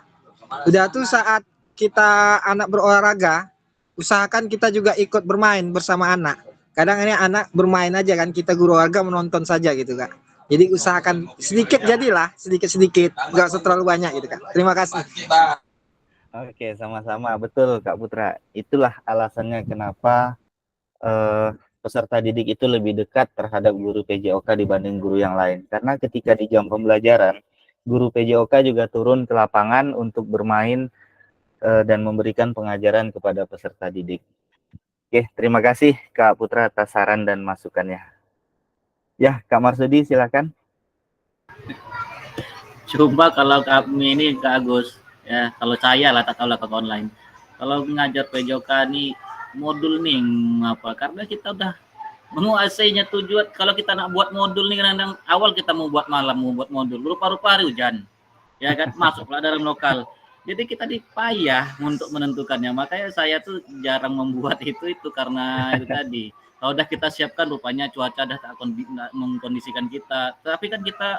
Udah tuh saat kita anak berolahraga, usahakan kita juga ikut bermain bersama anak. Kadang ini anak bermain aja kan, kita guru olahraga menonton saja gitu Kak. Jadi usahakan sedikit jadilah, sedikit-sedikit, nggak usah terlalu banyak gitu Kak. Terima kasih. Oke, sama-sama. Betul Kak Putra. Itulah alasannya kenapa peserta didik itu lebih dekat terhadap guru PJOK dibanding guru yang lain. Karena ketika di jam pembelajaran, guru PJOK juga turun ke lapangan untuk bermain dan memberikan pengajaran kepada peserta didik. Oke, terima kasih Kak Putra atas saran dan masukannya. Ya, Kak Marsudi silakan. Coba kalau kami ini Kak Agus, ya kalau saya lah tak tahu lah ke online. Kalau mengajar PJOK nih modul nih apa? Karena kita udah menguasainya tujuan. Kalau kita nak buat modul nih kadang awal kita mau buat malam, mau buat modul, rupa-rupa hari hujan, ya kan masuk pelajaran lokal. Jadi kita dipayah untuk menentukannya. Makanya saya tuh jarang membuat itu karena itu tadi. Kalau udah kita siapkan rupanya cuaca dah tak mengkondisikan kita. Tapi kan kita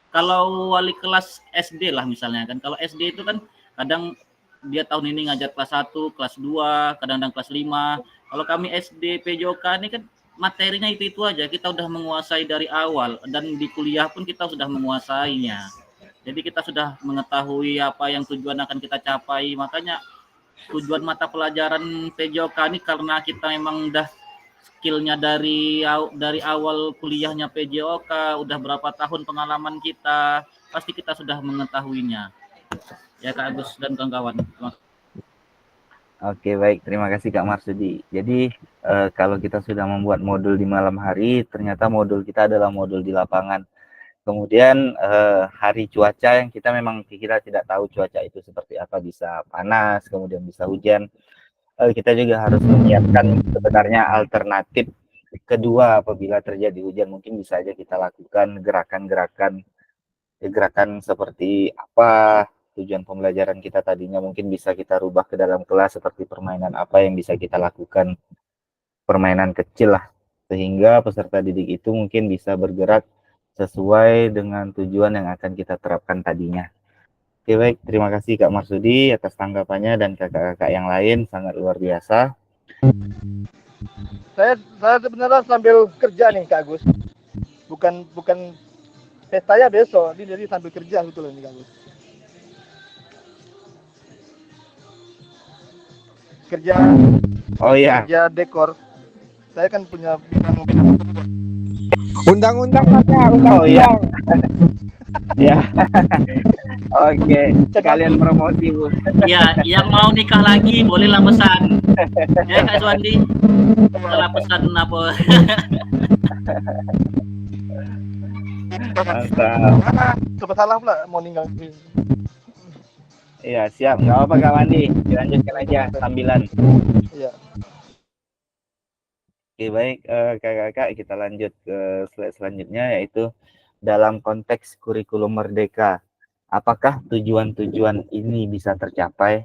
kalau wali kelas SD lah misalnya kan. Kalau SD itu kan kadang dia tahun ini ngajar kelas 1, kelas 2, kadang-kadang kelas 5. Kalau kami SD PJOK ini kan materinya itu aja. Kita udah menguasai dari awal dan di kuliah pun kita sudah menguasainya. Jadi kita sudah mengetahui apa yang tujuan akan kita capai. Makanya tujuan mata pelajaran PJOK ini karena kita memang udah skillnya dari awal kuliahnya PJOK, udah berapa tahun pengalaman kita, pasti kita sudah mengetahuinya. Ya Kak Agus dan kawan-kawan. Oke, baik. Terima kasih Kak Marsudi. Jadi kalau kita sudah membuat modul di malam hari, ternyata modul kita adalah modul di lapangan. Kemudian hari cuaca yang kita memang tidak tahu cuaca itu seperti apa, bisa panas, kemudian bisa hujan. Kita juga harus menyiapkan sebenarnya alternatif kedua apabila terjadi hujan. Mungkin bisa aja kita lakukan gerakan seperti apa tujuan pembelajaran kita tadinya, mungkin bisa kita rubah ke dalam kelas seperti permainan apa yang bisa kita lakukan, permainan kecil lah, sehingga peserta didik itu mungkin bisa bergerak sesuai dengan tujuan yang akan kita terapkan tadinya. Oke, baik. Terima kasih Kak Marsudi atas tanggapannya dan kakak-kakak yang lain, sangat luar biasa. Saya sebenarnya sambil kerja nih Kak Agus. Bukan saya besok, jadi sambil kerja gitu loh nih Kak Agus. Kerja. Oh iya. Kerja dekor. Saya kan punya bidang Undang-undang Pak. Oh iya. Ya. Oke, sekalian promosi Bu. Ya, yang mau nikah lagi bolehlah pesan. Ya Kak Swandi. Kalau pesan apa? Mantap. Coba salah pula mau ninggal. Iya, siap. Nggak apa-apa Kak Wandi. Dilanjutkan aja sambilan. Iya. Oke, baik kakak-kakak, kita lanjut ke slide selanjutnya, yaitu dalam konteks kurikulum merdeka. Apakah tujuan-tujuan ini bisa tercapai?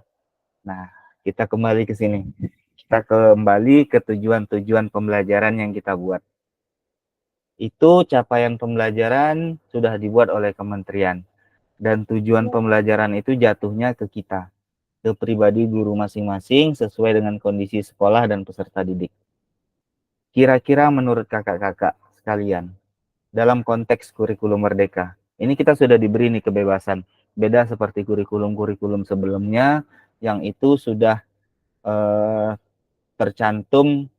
Nah, kita kembali ke sini. Kita kembali ke tujuan-tujuan pembelajaran yang kita buat. Itu capaian pembelajaran sudah dibuat oleh kementerian. Dan tujuan pembelajaran itu jatuhnya ke kita, ke pribadi guru masing-masing sesuai dengan kondisi sekolah dan peserta didik. Kira-kira menurut kakak-kakak sekalian, dalam konteks kurikulum merdeka, ini kita sudah diberi nih kebebasan. Beda seperti kurikulum-kurikulum sebelumnya, yang itu sudah tercantum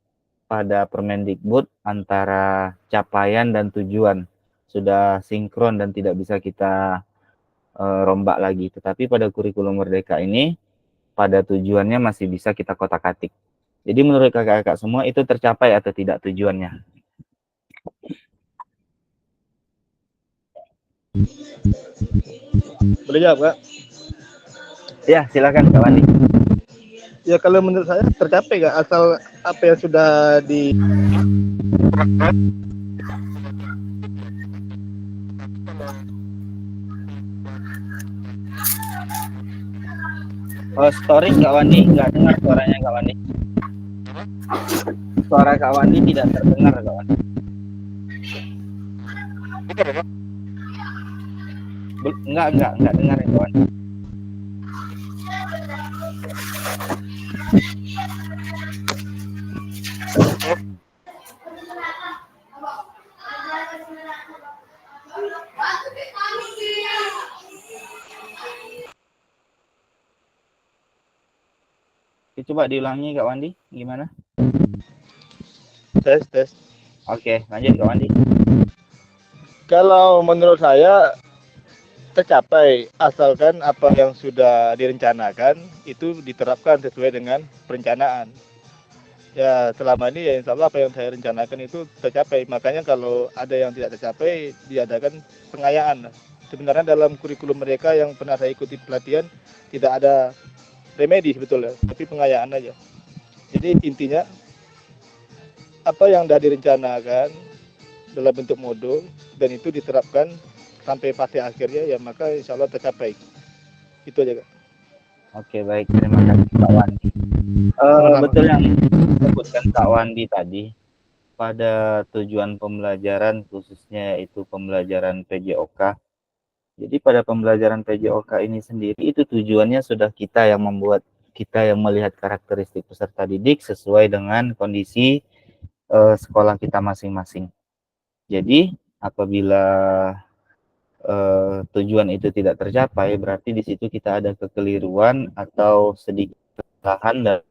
pada Permendikbud antara capaian dan tujuan sudah sinkron dan tidak bisa kita rombak lagi. Tetapi pada kurikulum Merdeka ini pada tujuannya masih bisa kita kotak-atik. Jadi menurut kakak-kakak semua itu tercapai atau tidak tujuannya? Boleh jawab, Kak? Ya, silakan Kak Wandi. Ya kalau menurut saya tercapai, Kak, asal apa yang sudah di Oh, story Kak Wandi, nggak dengar suaranya Kak Wandi. Suara Kak Wandi tidak terdengar Kak Wandi. Enggak dengar ya Kak Wandi. Coba diulangi Kak Wandi, gimana? tes. Oke, lanjut Kak Wandi. Kalau menurut saya tercapai asalkan apa yang sudah direncanakan itu diterapkan sesuai dengan perencanaan. Ya selama ini ya insya Allah apa yang saya rencanakan itu tercapai. Makanya kalau ada yang tidak tercapai diadakan pengayaan. Sebenarnya dalam kurikulum mereka yang pernah saya ikuti pelatihan tidak ada remedi sebetulnya, tapi pengayaan aja. Jadi intinya apa yang sudah direncanakan dalam bentuk modul dan itu diterapkan sampai fase akhirnya ya maka insya Allah tercapai. Itu aja Kak. Oke, baik, terima kasih Kak Wandi. Betul yang disebutkan Kak Wandi tadi, pada tujuan pembelajaran khususnya yaitu pembelajaran PJOK. Jadi pada pembelajaran PJOK ini sendiri itu tujuannya sudah kita yang membuat, kita yang melihat karakteristik peserta didik sesuai dengan kondisi sekolah kita masing-masing. Jadi apabila tujuan itu tidak tercapai, berarti di situ kita ada kekeliruan atau sedikit kesalahan dalam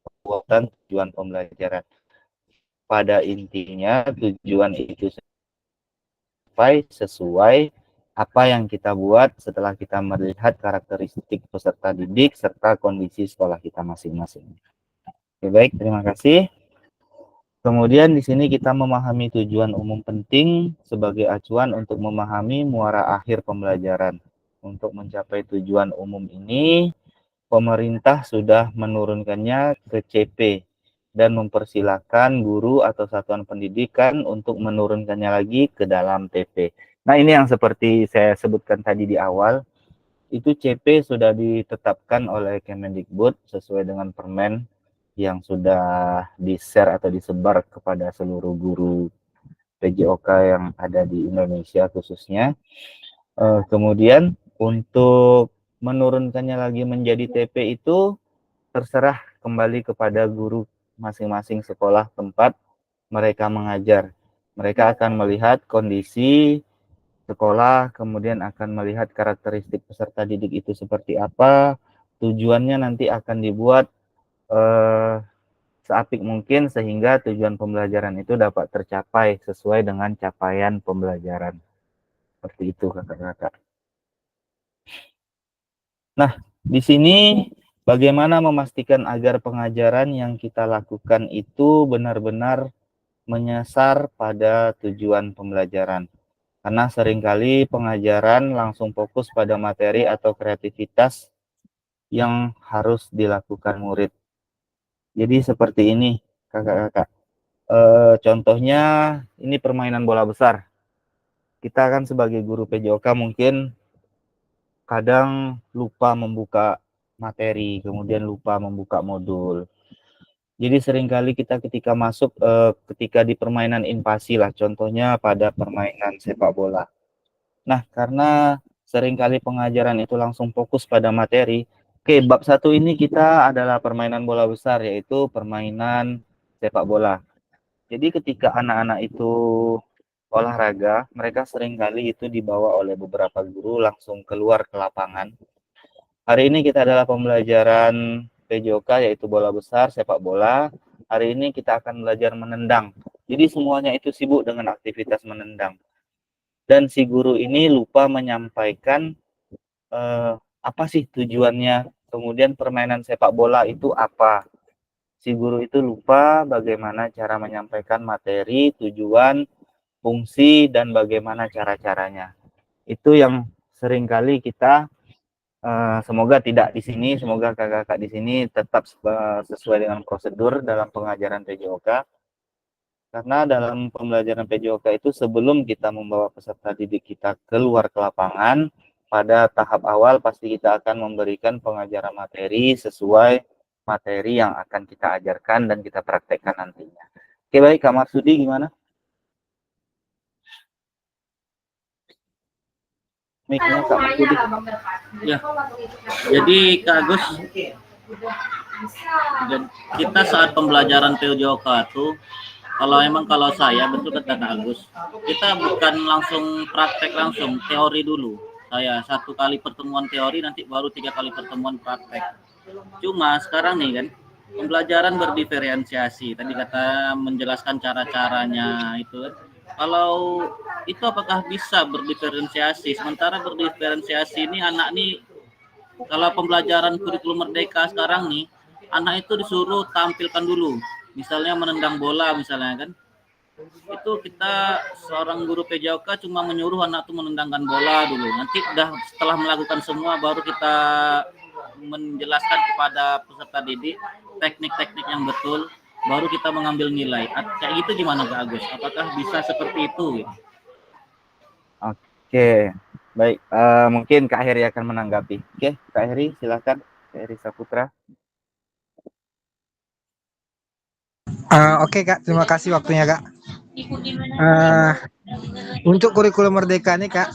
pembuatan tujuan pembelajaran. Pada intinya tujuan itu sesuai apa yang kita buat setelah kita melihat karakteristik peserta didik serta kondisi sekolah kita masing-masing. Oke, baik, terima kasih. Kemudian di sini kita memahami tujuan umum penting sebagai acuan untuk memahami muara akhir pembelajaran. Untuk mencapai tujuan umum ini, pemerintah sudah menurunkannya ke CP dan mempersilahkan guru atau satuan pendidikan untuk menurunkannya lagi ke dalam TP. Nah, ini yang seperti saya sebutkan tadi di awal, itu CP sudah ditetapkan oleh Kemendikbud sesuai dengan permen yang sudah di-share atau disebar kepada seluruh guru PJOK yang ada di Indonesia khususnya. Kemudian untuk menurunkannya lagi menjadi TP itu terserah kembali kepada guru masing-masing sekolah tempat mereka mengajar. Mereka akan melihat kondisi sekolah, kemudian akan melihat karakteristik peserta didik itu seperti apa, tujuannya nanti akan dibuat seapik mungkin sehingga tujuan pembelajaran itu dapat tercapai sesuai dengan capaian pembelajaran. Seperti itu kakak-kakak. Nah, di sini bagaimana memastikan agar pengajaran yang kita lakukan itu benar-benar menyasar pada tujuan pembelajaran. Karena seringkali pengajaran langsung fokus pada materi atau kreativitas yang harus dilakukan murid. Jadi seperti ini, kakak-kakak. Contohnya, ini permainan bola besar. Kita kan sebagai guru PJOK mungkin kadang lupa membuka materi, kemudian lupa membuka modul. Jadi seringkali kita ketika masuk, ketika di permainan invasi lah, contohnya pada permainan sepak bola. Nah, karena seringkali pengajaran itu langsung fokus pada materi, oke, bab 1 ini kita adalah permainan bola besar, yaitu permainan sepak bola. Jadi ketika anak-anak itu olahraga, mereka seringkali itu dibawa oleh beberapa guru langsung keluar ke lapangan. Hari ini kita adalah pembelajaran PJOK, yaitu bola besar, sepak bola. hari ini kita akan belajar menendang. Jadi semuanya itu sibuk dengan aktivitas menendang. Dan si guru ini lupa menyampaikan apa sih tujuannya, kemudian permainan sepak bola itu apa. Si guru itu lupa bagaimana cara menyampaikan materi, tujuan, fungsi, dan bagaimana cara-caranya. Itu yang seringkali kita semoga tidak di sini, semoga kakak-kakak di sini tetap sesuai dengan prosedur dalam pengajaran PJOK. Karena dalam pembelajaran PJOK itu sebelum kita membawa peserta didik kita keluar ke lapangan, pada tahap awal pasti kita akan memberikan pengajaran materi sesuai materi yang akan kita ajarkan dan kita praktekkan nantinya. Oke, baik, Kak Marsudi gimana? Mic-nya Kak Marsudi. Ya. Jadi Kak Agus, kita saat pembelajaran PJOK itu, kalau saya betul kata Kak Agus, kita bukan langsung praktek langsung, teori dulu. Saya 1 kali pertemuan teori, nanti baru 3 kali pertemuan praktek. Cuma sekarang nih kan, pembelajaran berdiferensiasi. Tadi kata menjelaskan cara-caranya itu kan. Kalau itu apakah bisa berdiferensiasi? Sementara berdiferensiasi ini anak nih, kalau pembelajaran kurikulum merdeka sekarang nih, anak itu disuruh tampilkan dulu. Misalnya menendang bola misalnya kan. Itu kita seorang guru PJOK cuma menyuruh anak itu menendangkan bola dulu. Nanti setelah melakukan semua baru kita menjelaskan kepada peserta didik teknik-teknik yang betul, baru kita mengambil nilai. Kayak gitu gimana Kak Agus? Apakah bisa seperti itu? Oke, baik. Mungkin Kak Heri akan menanggapi. Oke, Kak Heri silakan. Kak Heri Saputra. Oke Kak, terima kasih waktunya Kak. Untuk kurikulum merdeka nih Kak,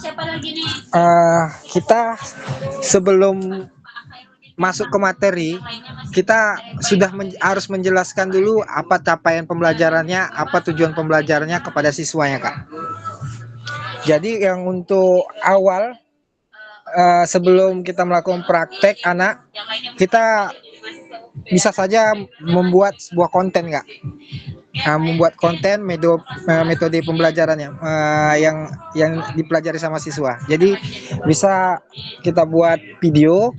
kita sebelum masuk ke materi, kita sudah harus menjelaskan dulu apa capaian pembelajarannya, apa tujuan pembelajarannya kepada siswanya Kak. Jadi yang untuk awal, sebelum kita melakukan praktek anak, kita bisa saja membuat sebuah konten Kak. Membuat konten metode pembelajarannya yang dipelajari sama siswa. Jadi bisa kita buat video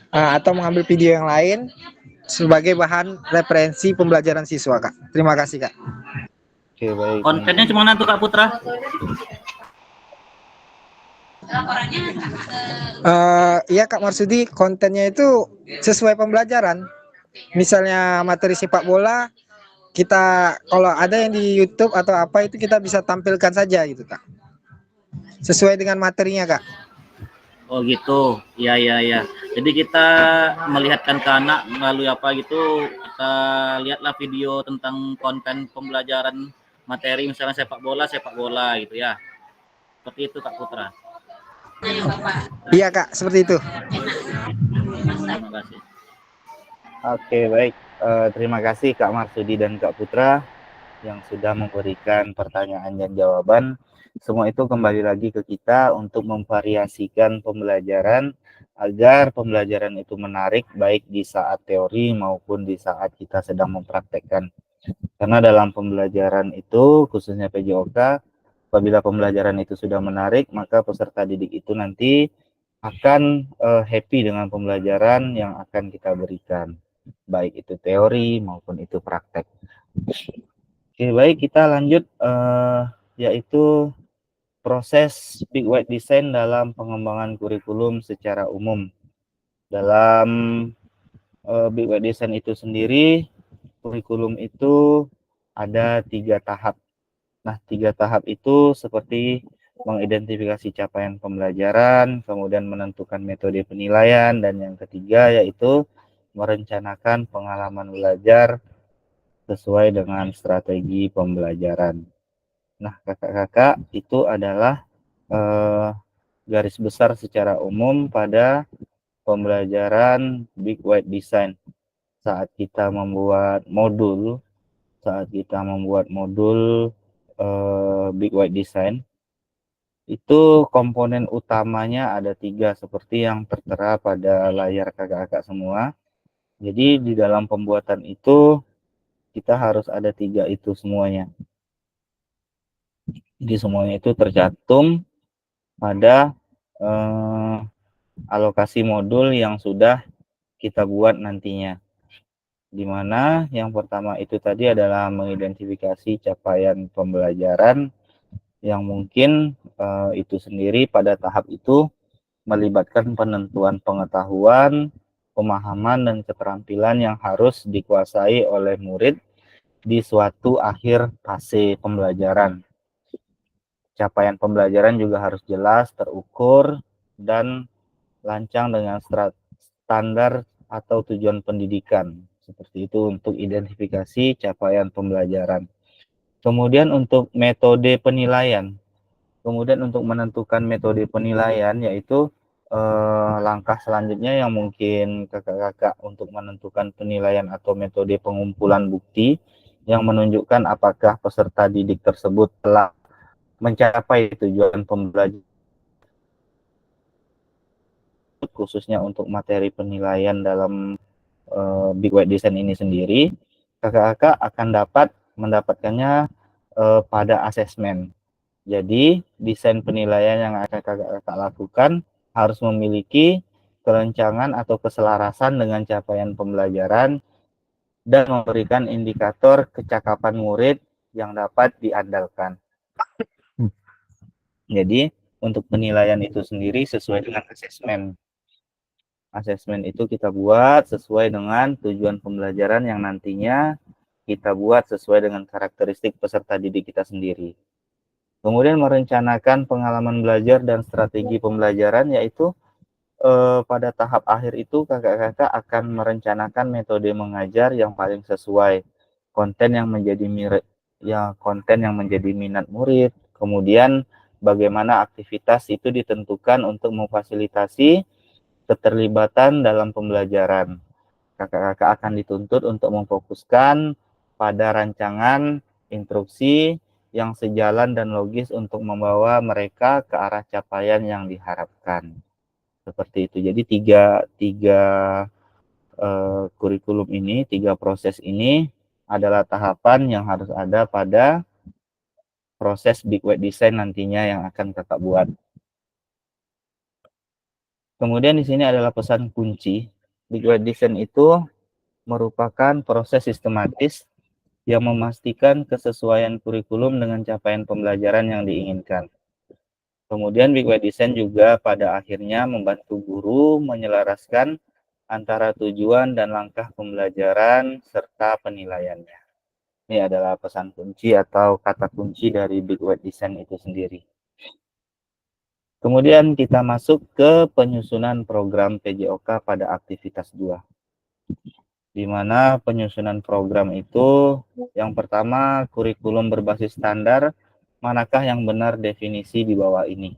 atau mengambil video yang lain sebagai bahan referensi pembelajaran siswa Kak. Terima kasih Kak. Oke, baik. Kontennya cuma tuh Kak Putra? Iya Kak Marsudi, kontennya itu sesuai pembelajaran. Misalnya materi sepak bola, kita kalau ada yang di YouTube atau apa itu kita bisa tampilkan saja gitu Kak. Sesuai dengan materinya Kak. Oh gitu, iya. Jadi kita melihatkan ke anak melalui apa gitu, kita lihatlah video tentang konten pembelajaran materi misalnya sepak bola gitu ya. Seperti itu Kak Putra. Iya Kak, seperti itu. Terima kasih. Oke, baik. Terima kasih Kak Marsudi dan Kak Putra yang sudah memberikan pertanyaan dan jawaban. Semua itu kembali lagi ke kita untuk memvariasikan pembelajaran agar pembelajaran itu menarik baik di saat teori maupun di saat kita sedang mempraktekkan. Karena dalam pembelajaran itu, khususnya PJOK, apabila pembelajaran itu sudah menarik, maka peserta didik itu nanti akan happy dengan pembelajaran yang akan kita berikan, baik itu teori maupun itu praktek. Oke, baik, kita lanjut yaitu proses Big White Design dalam pengembangan kurikulum secara umum. Dalam Big White Design itu sendiri, kurikulum itu ada 3 tahap. Nah, 3 tahap itu seperti mengidentifikasi capaian pembelajaran, kemudian menentukan metode penilaian, dan yang ketiga yaitu merencanakan pengalaman belajar sesuai dengan strategi pembelajaran. Nah, kakak-kakak, itu adalah garis besar secara umum pada pembelajaran Big White Design. Saat kita membuat modul, Big White Design, itu komponen utamanya ada 3 seperti yang tertera pada layar kakak-kakak semua. Jadi di dalam pembuatan itu kita harus ada 3 itu semuanya. Jadi semuanya itu tercantum pada alokasi modul yang sudah kita buat nantinya. Di mana yang pertama itu tadi adalah mengidentifikasi capaian pembelajaran yang mungkin itu sendiri pada tahap itu melibatkan penentuan pengetahuan, pemahaman, dan keterampilan yang harus dikuasai oleh murid di suatu akhir fase pembelajaran. Capaian pembelajaran juga harus jelas, terukur, dan lancang dengan standar atau tujuan pendidikan. Seperti itu untuk identifikasi capaian pembelajaran. Kemudian untuk metode penilaian. Kemudian untuk menentukan metode penilaian yaitu langkah selanjutnya yang mungkin kakak-kakak untuk menentukan penilaian atau metode pengumpulan bukti yang menunjukkan apakah peserta didik tersebut telah mencapai tujuan pembelajaran, khususnya untuk materi penilaian dalam Big White Design ini sendiri, kakak-kakak akan dapat mendapatkannya pada asesmen. Jadi desain penilaian yang akan kakak-kakak lakukan harus memiliki kerencangan atau keselarasan dengan capaian pembelajaran dan memberikan indikator kecakapan murid yang dapat diandalkan. Jadi untuk penilaian itu sendiri sesuai dengan asesmen. Asesmen itu kita buat sesuai dengan tujuan pembelajaran yang nantinya kita buat sesuai dengan karakteristik peserta didik kita sendiri. Kemudian merencanakan pengalaman belajar dan strategi pembelajaran, yaitu pada tahap akhir itu kakak-kakak akan merencanakan metode mengajar yang paling sesuai, konten yang menjadi minat murid, kemudian bagaimana aktivitas itu ditentukan untuk memfasilitasi keterlibatan dalam pembelajaran. Kakak-kakak akan dituntut untuk memfokuskan pada rancangan instruksi yang sejalan dan logis untuk membawa mereka ke arah capaian yang diharapkan. Seperti itu. Jadi tiga kurikulum ini, 3 proses ini adalah tahapan yang harus ada pada proses Big White Design nantinya yang akan kakak buat. Kemudian di sini adalah pesan kunci. Big White Design itu merupakan proses sistematis yang memastikan kesesuaian kurikulum dengan capaian pembelajaran yang diinginkan. Kemudian Big White Design juga pada akhirnya membantu guru menyelaraskan antara tujuan dan langkah pembelajaran serta penilaiannya. Ini adalah pesan kunci atau kata kunci dari Big White Design itu sendiri. Kemudian kita masuk ke penyusunan program PJOK pada aktivitas 2. Di mana penyusunan program itu yang pertama kurikulum berbasis standar, manakah yang benar definisi di bawah ini.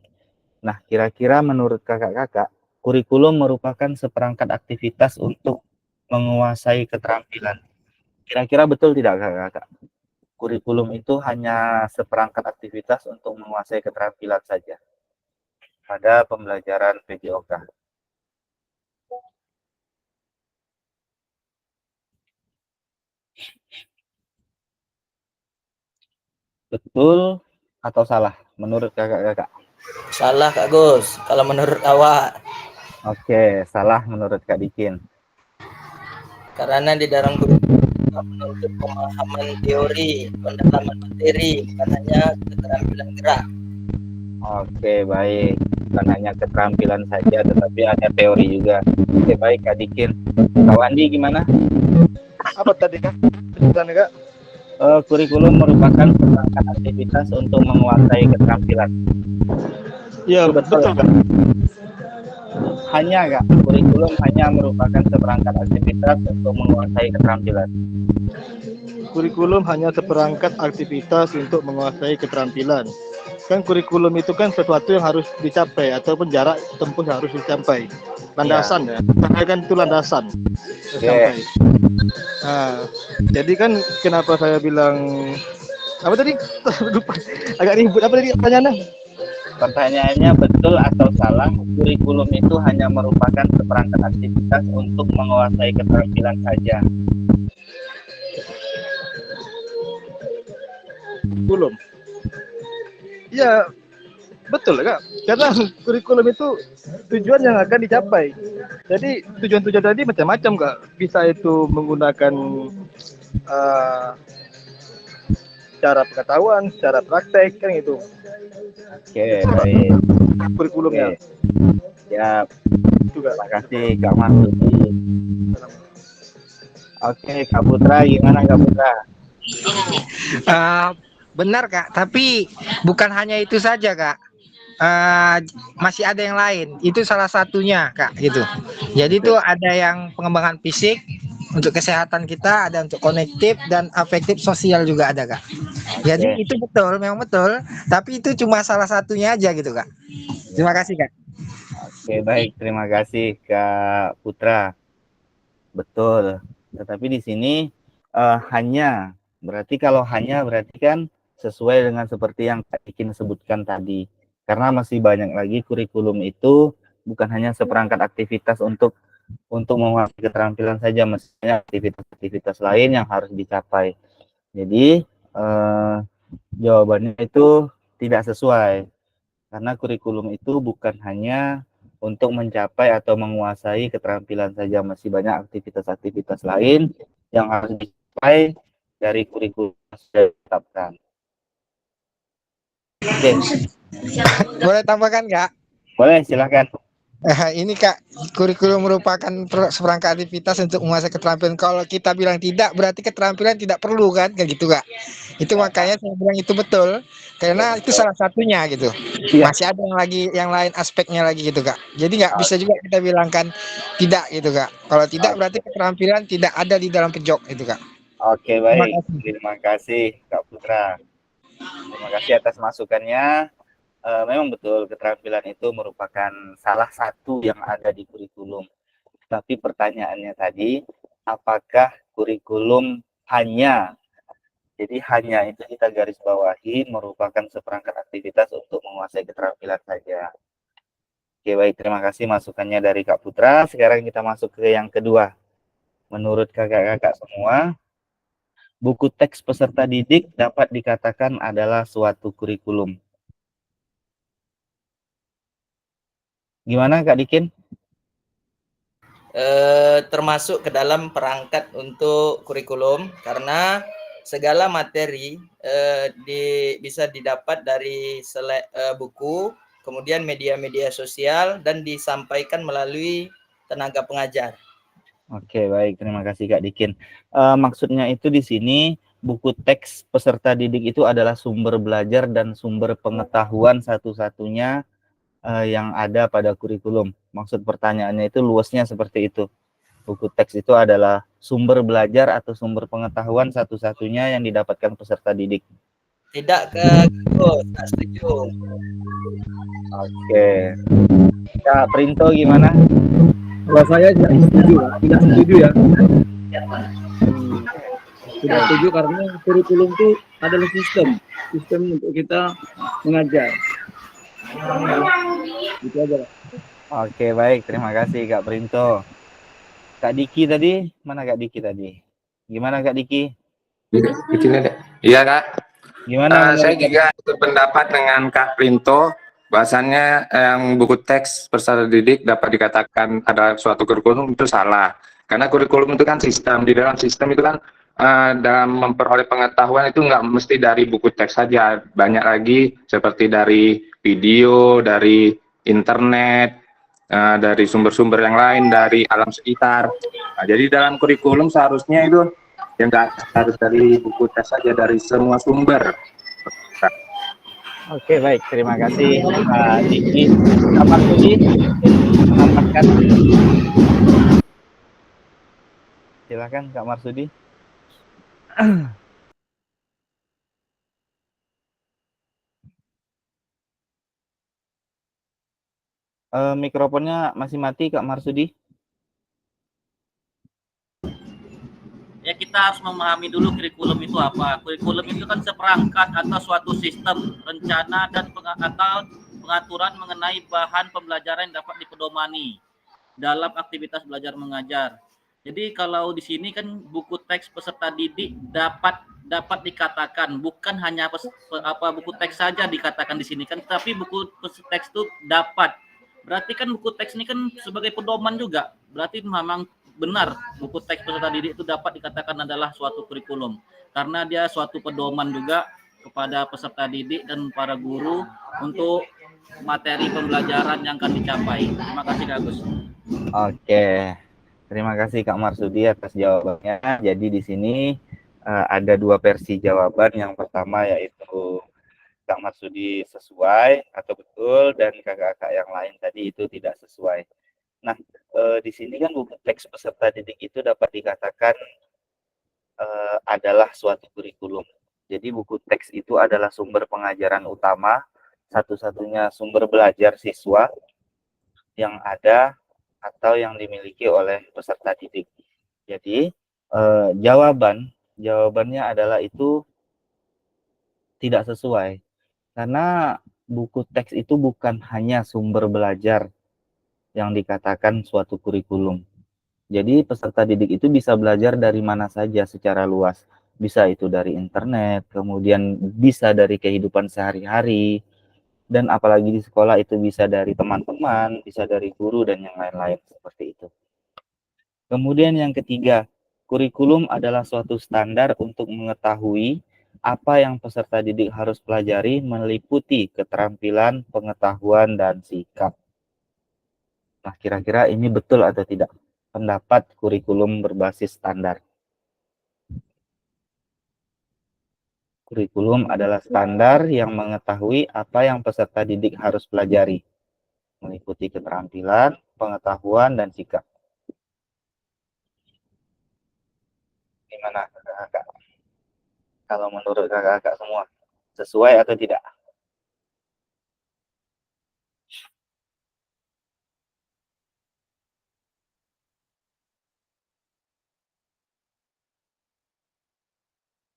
Nah, kira-kira menurut kakak-kakak, kurikulum merupakan seperangkat aktivitas untuk menguasai keterampilan. Kira-kira betul tidak kakak-kakak? Kurikulum itu hanya seperangkat aktivitas untuk menguasai keterampilan saja pada pembelajaran PJOK. Betul atau salah menurut kakak-kakak? Salah Kak Gus, kalau menurut awak. Oke, salah menurut Kak Dikin. Karena di dalam untuk pemahaman teori, pendalaman materi, bukan hanya keterampilan gerak. Oke, baik. Bukan hanya keterampilan saja, tetapi ada teori juga. Oke, baik Kak Dikin. Kak Wandi gimana? Apa tadi Kak? Penjelasan Kak? Kurikulum merupakan seperangkat aktivitas untuk menguasai keterampilan. Iya, betul Kak. Hanya Kak, kurikulum hanya merupakan seperangkat aktivitas untuk menguasai keterampilan. Kurikulum hanya seperangkat aktivitas untuk menguasai keterampilan. Kan kurikulum itu kan sesuatu yang harus dicapai ataupun jarak tempuh yang harus dicapai. Landasan ya. Karena kan itu landasan. Sampai. Nah, jadi kan kenapa saya bilang apa tadi? Lupa. Agak ribut apa tadi pertanyaannya? Pertanyaannya betul atau salah, kurikulum itu hanya merupakan seperangkat aktivitas untuk menguasai keterampilan saja. kurikulum. Iya, betul Kak. Karena kurikulum itu tujuan yang akan dicapai. Jadi tujuan-tujuan tadi macam-macam Kak. Bisa itu menggunakan cara pengetahuan, cara praktek kan gitu. Oke, baik. Kurikulumnya. Ya, Juga. terima kasih Kak Marsudi. Oke, Kak Putra, gimana Kak Putra? Benar Kak, tapi bukan hanya itu saja Kak. Masih ada yang lain. Itu salah satunya Kak gitu. Jadi itu ada yang pengembangan fisik untuk kesehatan kita, ada untuk konektif dan afektif sosial juga ada Kak. Jadi itu betul, memang betul. Tapi itu cuma salah satunya aja gitu Kak. Terima kasih Kak. Oke, baik. Terima kasih Kak Putra. Betul. Tetapi di sini hanya, berarti kalau hanya berarti kan sesuai dengan seperti yang Kak Ikin sebutkan tadi. Karena masih banyak lagi kurikulum itu bukan hanya seperangkat aktivitas untuk menguasai keterampilan saja, mestinya aktivitas-aktivitas lain yang harus dicapai. Jadi jawabannya itu tidak sesuai. Karena kurikulum itu bukan hanya untuk mencapai atau menguasai keterampilan saja, masih banyak aktivitas-aktivitas lain yang harus dicapai dari kurikulum yang sudah ditetapkan. Oke. Boleh tambahkan Kak? Boleh, silakan. Ini Kak, kurikulum merupakan seperangkat aktivitas untuk menguasai keterampilan. Kalau kita bilang tidak, berarti keterampilan tidak perlu kan, kayak gitu Kak. Itu makanya saya bilang itu betul, karena itu salah satunya gitu. Iya. Masih ada yang lain aspeknya lagi gitu Kak. Jadi nggak bisa juga kita bilangkan tidak gitu Kak. Kalau tidak berarti keterampilan tidak ada di dalam pejok itu Kak. Oke, baik. Terima kasih Kak Putra. Terima kasih atas masukannya. Memang betul keterampilan itu merupakan salah satu yang ada di kurikulum. Tapi pertanyaannya tadi, apakah kurikulum hanya, jadi hanya itu kita garis bawahi merupakan seperangkat aktivitas untuk menguasai keterampilan saja. Oke, baik, terima kasih masukannya dari Kak Putra. Sekarang kita masuk ke yang kedua. Menurut kakak-kakak semua, buku teks peserta didik dapat dikatakan adalah suatu kurikulum. Gimana Kak Dikin? Termasuk ke dalam perangkat untuk kurikulum karena segala materi bisa didapat dari buku, kemudian media-media sosial dan disampaikan melalui tenaga pengajar. Oke, baik, terima kasih Kak Dikin. Maksudnya itu di sini buku teks peserta didik itu adalah sumber belajar dan sumber pengetahuan satu-satunya yang ada pada kurikulum. Maksud pertanyaannya itu luasnya seperti itu. Buku teks itu adalah sumber belajar atau sumber pengetahuan satu-satunya yang didapatkan peserta didik. Tidak tak setuju. Oke. Kak Printo gimana? Kalau saya tidak setuju ya. Tidak setuju karena kurikulum itu adalah sistem untuk kita mengajar. Gitu aja. Oke, baik, terima kasih Kak Printo. Kak Diki tadi, mana Kak Diki tadi? Gimana Kak Diki? Iya Kak. Gimana? Saya juga berpendapat dengan Kak Printo, bahwasannya yang buku teks peserta didik dapat dikatakan adalah suatu kurikulum itu salah. Karena kurikulum itu kan sistem, di dalam sistem itu kan dalam memperoleh pengetahuan itu nggak mesti dari buku teks saja, banyak lagi seperti dari video, dari internet, dari sumber-sumber yang lain, dari alam sekitar. Nah, jadi dalam kurikulum seharusnya itu yang nggak harus dari buku teks saja, dari semua sumber. Oke, baik, terima kasih Pak Diki. Kak Marsudi, menambahkan. Silakan Kak Marsudi. Mikrofonnya masih mati Kak Marsudi. Ya, kita harus memahami dulu kurikulum itu apa. Kurikulum itu kan seperangkat atau suatu sistem rencana dan pengaturan mengenai bahan pembelajaran yang dapat dipedomani dalam aktivitas belajar mengajar. Jadi kalau di sini kan buku teks peserta didik dapat dikatakan bukan hanya buku teks saja dikatakan di sini kan, tapi buku teks itu dapat. Berarti kan buku teks ini kan sebagai pedoman juga. Berarti memang benar buku teks peserta didik itu dapat dikatakan adalah suatu kurikulum karena dia suatu pedoman juga kepada peserta didik dan para guru untuk materi pembelajaran yang akan dicapai. Terima kasih Kak Agus. Oke. Terima kasih Kak Marsudi atas jawabannya. Jadi di sini ada dua versi jawaban. Yang pertama yaitu Kak Marsudi sesuai atau betul, dan kakak-kakak yang lain tadi itu tidak sesuai. Nah, di sini kan buku teks peserta didik itu dapat dikatakan adalah suatu kurikulum. Jadi buku teks itu adalah sumber pengajaran utama, satu-satunya sumber belajar siswa yang ada atau yang dimiliki oleh peserta didik. Jadi jawabannya adalah itu tidak sesuai, karena buku teks itu bukan hanya sumber belajar yang dikatakan suatu kurikulum. Jadi peserta didik itu bisa belajar dari mana saja secara luas. Bisa itu dari internet, kemudian bisa dari kehidupan sehari-hari, dan apalagi di sekolah itu bisa dari teman-teman, bisa dari guru, dan yang lain-lain seperti itu. Kemudian yang ketiga, kurikulum adalah suatu standar untuk mengetahui apa yang peserta didik harus pelajari meliputi keterampilan, pengetahuan, dan sikap. Nah, kira-kira ini betul atau tidak? Pendapat kurikulum berbasis standar. Kurikulum adalah standar yang mengetahui apa yang peserta didik harus pelajari, meliputi keterampilan, pengetahuan, dan sikap. Gimana kakak-kakak? Kalau menurut kakak-kakak semua, sesuai atau tidak?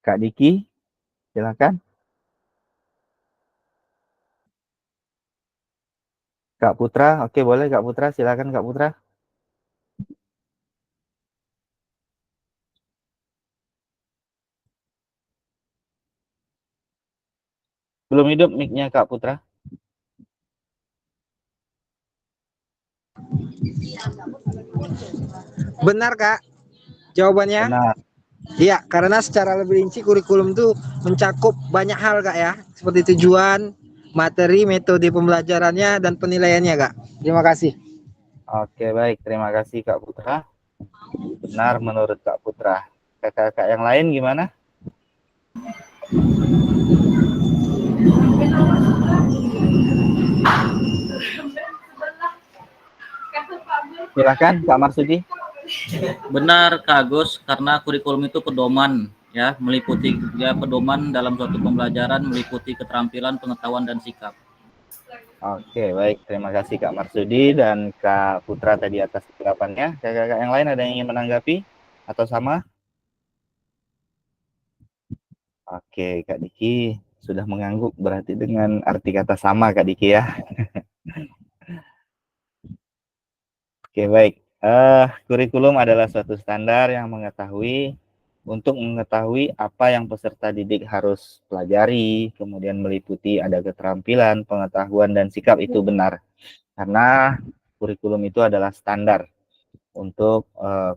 Kak Diki, silakan. Kak Putra, oke boleh Kak Putra, silakan Kak Putra. Belum hidup mic-nya Kak Putra. Benar Kak, jawabannya? Benar. Iya, karena secara lebih rinci kurikulum itu mencakup banyak hal Kak ya, seperti tujuan, materi, metode pembelajarannya, dan penilaiannya Kak. Terima kasih. Oke baik, terima kasih Kak Putra. Benar menurut Kak Putra. Kakak-kakak yang lain gimana? Silakan Kak Marsudi. Benar Kak Agus, karena kurikulum itu pedoman ya, meliputi ya pedoman dalam suatu pembelajaran meliputi keterampilan, pengetahuan, dan sikap. Oke, baik. Terima kasih Kak Marsudi dan Kak Putra tadi atas tanggapannya. Kakak-kakak yang lain ada yang ingin menanggapi atau sama? Oke, Kak Diki sudah mengangguk berarti dengan arti kata sama Kak Diki ya. Oke, baik. Kurikulum adalah suatu standar yang mengetahui apa yang peserta didik harus pelajari, kemudian meliputi ada keterampilan, pengetahuan, dan sikap. Itu benar. Karena kurikulum itu adalah standar untuk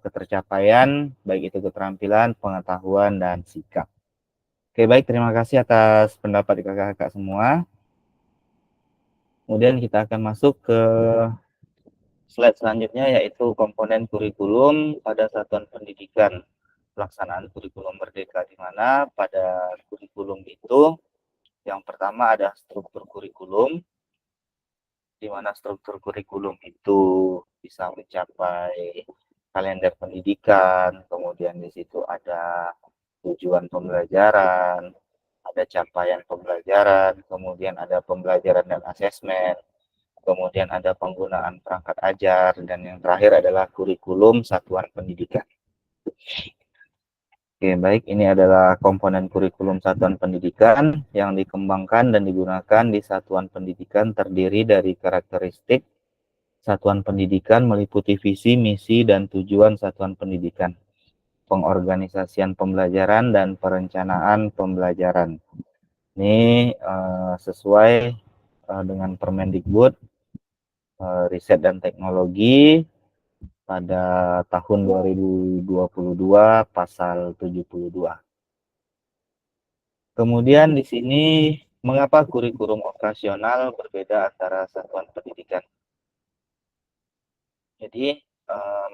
ketercapaian, baik itu keterampilan, pengetahuan, dan sikap. Oke, baik. Terima kasih atas pendapat kakak-kakak semua. Kemudian kita akan masuk ke slide selanjutnya, yaitu komponen kurikulum pada satuan pendidikan. Pelaksanaan kurikulum merdeka, di mana pada kurikulum itu yang pertama ada struktur kurikulum, di mana struktur kurikulum itu bisa mencapai kalender pendidikan, kemudian di situ ada tujuan pembelajaran, ada capaian pembelajaran, kemudian ada pembelajaran dan asesmen, kemudian ada penggunaan perangkat ajar, dan yang terakhir adalah kurikulum satuan pendidikan. Oke, baik. Ini adalah komponen kurikulum satuan pendidikan yang dikembangkan dan digunakan di satuan pendidikan, terdiri dari karakteristik satuan pendidikan meliputi visi, misi, dan tujuan satuan pendidikan, pengorganisasian pembelajaran, dan perencanaan pembelajaran. Ini sesuai dengan Permendikbud Riset dan Teknologi pada tahun 2022 pasal 72. Kemudian di sini mengapa kurikulum operasional berbeda antara satuan pendidikan? Jadi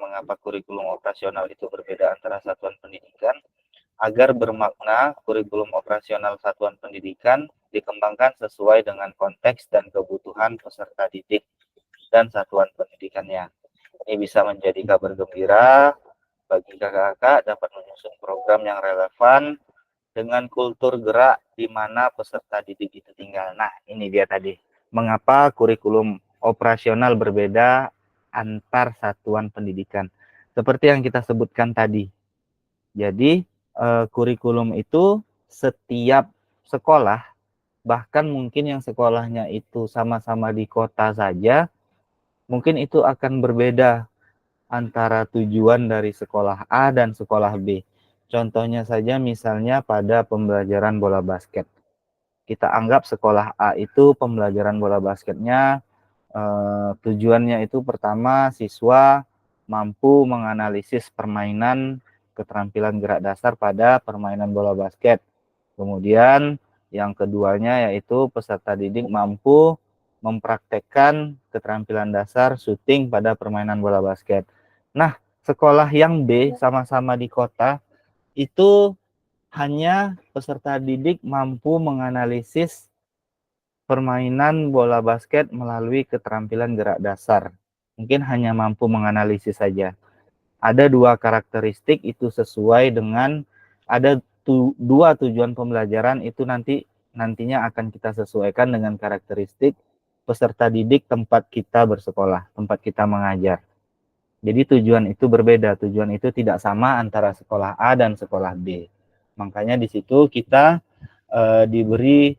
mengapa kurikulum operasional itu berbeda antara satuan pendidikan? Agar bermakna, kurikulum operasional satuan pendidikan dikembangkan sesuai dengan konteks dan kebutuhan peserta didik dan satuan pendidikannya. Ini bisa menjadi kabar gembira bagi kakak-kakak dapat menyusun program yang relevan dengan kultur gerak di mana peserta didik itu tinggal. Nah, ini dia tadi. Mengapa kurikulum operasional berbeda antar satuan pendidikan? Seperti yang kita sebutkan tadi. Jadi, kurikulum itu setiap sekolah, bahkan mungkin yang sekolahnya itu sama-sama di kota saja, mungkin itu akan berbeda antara tujuan dari sekolah A dan sekolah B. Contohnya saja misalnya pada pembelajaran bola basket. Kita anggap sekolah A itu pembelajaran bola basketnya tujuannya itu pertama siswa mampu menganalisis permainan keterampilan gerak dasar pada permainan bola basket. Kemudian yang keduanya yaitu peserta didik mampu mempraktekkan keterampilan dasar syuting pada permainan bola basket. Nah, sekolah yang B sama-sama di kota itu hanya peserta didik mampu menganalisis permainan bola basket melalui keterampilan gerak dasar. Mungkin hanya mampu menganalisis saja. Ada dua karakteristik itu sesuai dengan ada dua tujuan pembelajaran itu nantinya akan kita sesuaikan dengan karakteristik peserta didik tempat kita bersekolah, tempat kita mengajar. Jadi tujuan itu berbeda, tujuan itu tidak sama antara sekolah A dan sekolah B. Makanya di situ kita diberi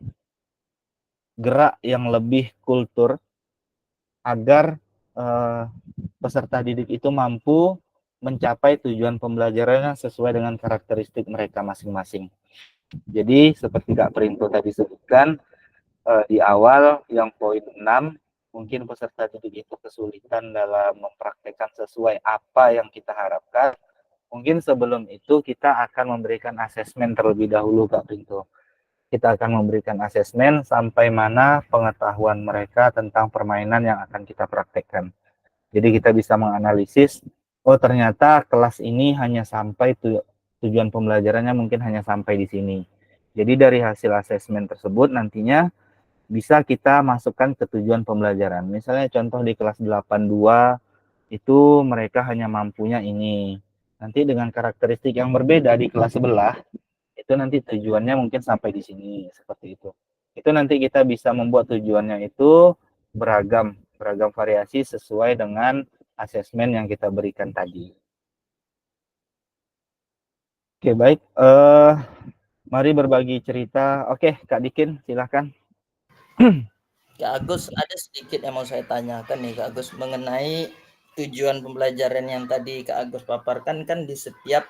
gerak yang lebih kultur agar peserta didik itu mampu mencapai tujuan pembelajarannya sesuai dengan karakteristik mereka masing-masing. Jadi seperti Kak Perinto tadi sebutkan di awal yang poin 6, mungkin peserta didik itu kesulitan dalam mempraktekkan sesuai apa yang kita harapkan. Mungkin sebelum itu kita akan memberikan asesmen terlebih dahulu Kak Perinto. Kita akan memberikan asesmen sampai mana pengetahuan mereka tentang permainan yang akan kita praktekkan. Jadi kita bisa menganalisis, oh ternyata kelas ini hanya sampai tujuan pembelajarannya mungkin hanya sampai di sini. Jadi dari hasil asesmen tersebut nantinya bisa kita masukkan ke tujuan pembelajaran. Misalnya contoh di kelas 82 itu mereka hanya mampunya ini. Nanti dengan karakteristik yang berbeda di kelas sebelah, itu nanti tujuannya mungkin sampai di sini, seperti itu. Itu nanti kita bisa membuat tujuannya itu beragam variasi sesuai dengan asesmen yang kita berikan tadi. Oke, baik. Mari berbagi cerita. Oke, Kak Dikin, silahkan. Kak Agus, ada sedikit yang mau saya tanyakan nih Kak Agus mengenai tujuan pembelajaran yang tadi Kak Agus paparkan kan di setiap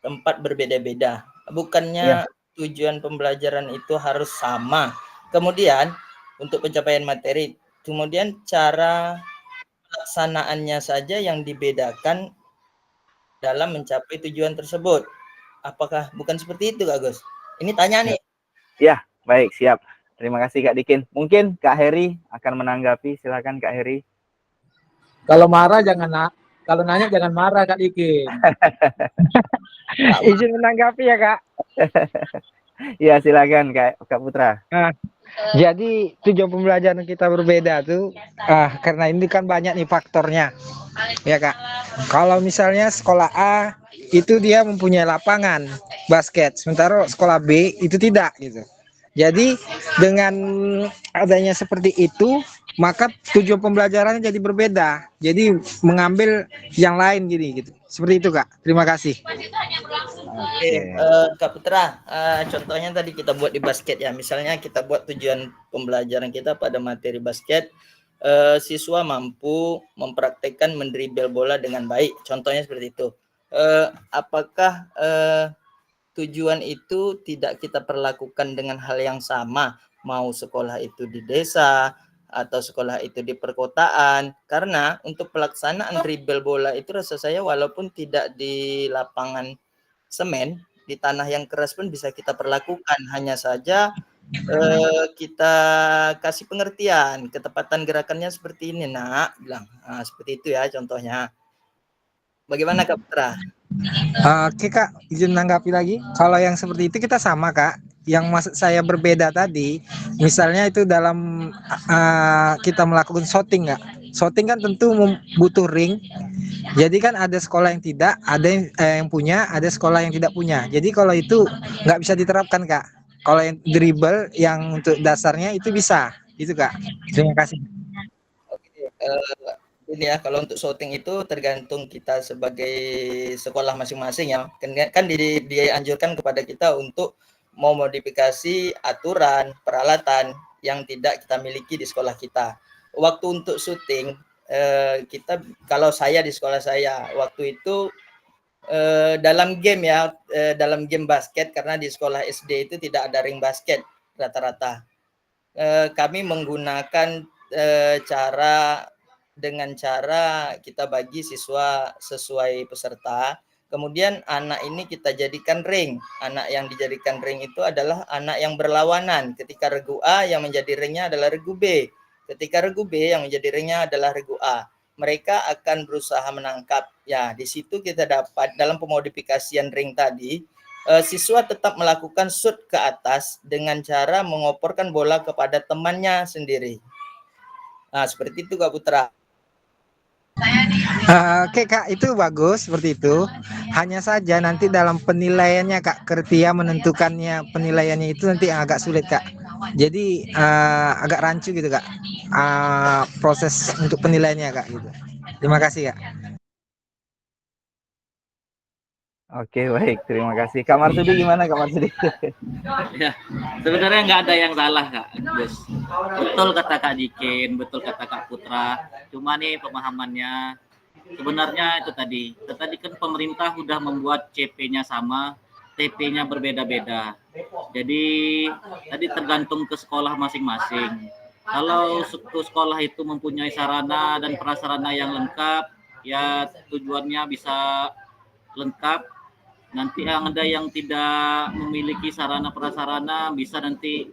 tempat berbeda-beda. Bukannya tujuan pembelajaran itu harus sama. Kemudian untuk pencapaian materi, kemudian cara pelaksanaannya saja yang dibedakan dalam mencapai tujuan tersebut. Apakah bukan seperti itu Kak Agus? Ini tanya nih. Ya, baik, siap. Terima kasih Kak Dikin. Mungkin Kak Heri akan menanggapi. Silakan Kak Heri. Kalau marah kalau nanya jangan marah Kak Dikin. Izin menanggapi ya Kak. Ya silakan Kak Putra. Nah, jadi tujuan pembelajaran kita berbeda tuh karena ini kan banyak nih faktornya ya Kak. Kalau misalnya sekolah A itu dia mempunyai lapangan basket, sementara sekolah B itu tidak gitu. Jadi dengan adanya seperti itu, maka tujuan pembelajarannya jadi berbeda. Jadi mengambil yang lain gini gitu. Seperti itu Kak. Terima kasih. Oke, Kak Putra, contohnya tadi kita buat di basket ya. Misalnya kita buat tujuan pembelajaran kita pada materi basket, siswa mampu mempraktekkan mendribel bola dengan baik. Contohnya seperti itu. Apakah tujuan itu tidak kita perlakukan dengan hal yang sama, mau sekolah itu di desa atau sekolah itu di perkotaan? Karena untuk pelaksanaan dribble bola itu rasa saya walaupun tidak di lapangan semen, di tanah yang keras pun bisa kita perlakukan. Hanya saja kita kasih pengertian, ketepatan gerakannya seperti ini, nak, bilang. Nah, seperti itu ya contohnya. Bagaimana Kak Putra? Oke Kak, izin menanggapi lagi. Kalau yang seperti itu kita sama Kak. Yang maksud saya berbeda tadi, misalnya itu dalam kita melakukan shooting Kak. Shooting kan tentu butuh ring. Jadi kan ada sekolah yang tidak, ada yang punya, ada sekolah yang tidak punya. Jadi kalau itu nggak bisa diterapkan Kak. Kalau yang dribble yang untuk dasarnya itu bisa, itu Kak. Terima kasih. Oke, ini ya, kalau untuk shooting itu tergantung kita sebagai sekolah masing-masing ya. Kan dianjurkan kepada kita untuk mau modifikasi aturan, peralatan yang tidak kita miliki di sekolah kita. Waktu untuk syuting, kita, kalau saya di sekolah saya, waktu itu dalam game ya, dalam game basket, karena di sekolah SD itu tidak ada ring basket rata-rata. Kami menggunakan dengan cara kita bagi siswa sesuai peserta. Kemudian anak ini kita jadikan ring. Anak yang dijadikan ring itu adalah anak yang berlawanan. Ketika regu A yang menjadi ringnya adalah regu B. Ketika regu B yang menjadi ringnya adalah regu A. Mereka akan berusaha menangkap. Ya, di situ kita dapat dalam pemodifikasian ring tadi, siswa tetap melakukan shoot ke atas dengan cara mengoporkan bola kepada temannya sendiri. Nah, seperti itu Kak Putra. Oke Kak, itu bagus seperti itu. Hanya saja nanti dalam penilaiannya Kak, kriteria menentukannya penilaiannya itu nanti yang agak sulit Kak. Jadi agak rancu gitu Kak, proses untuk penilaiannya Kak gitu. Terima kasih Kak. Oke, baik, terima kasih. Kak Marsudi gimana Kak Marsudi? Ya, sebenarnya nggak ada yang salah Kak Gus. Betul kata Kak Dikin, betul kata Kak Putra. Cuma nih pemahamannya sebenarnya itu tadi kan pemerintah udah membuat CP-nya sama, TP-nya berbeda-beda. Jadi tadi tergantung ke sekolah masing-masing. Kalau sekolah itu mempunyai sarana dan prasarana yang lengkap, ya tujuannya bisa lengkap. Nanti yang ada yang tidak memiliki sarana prasarana bisa nanti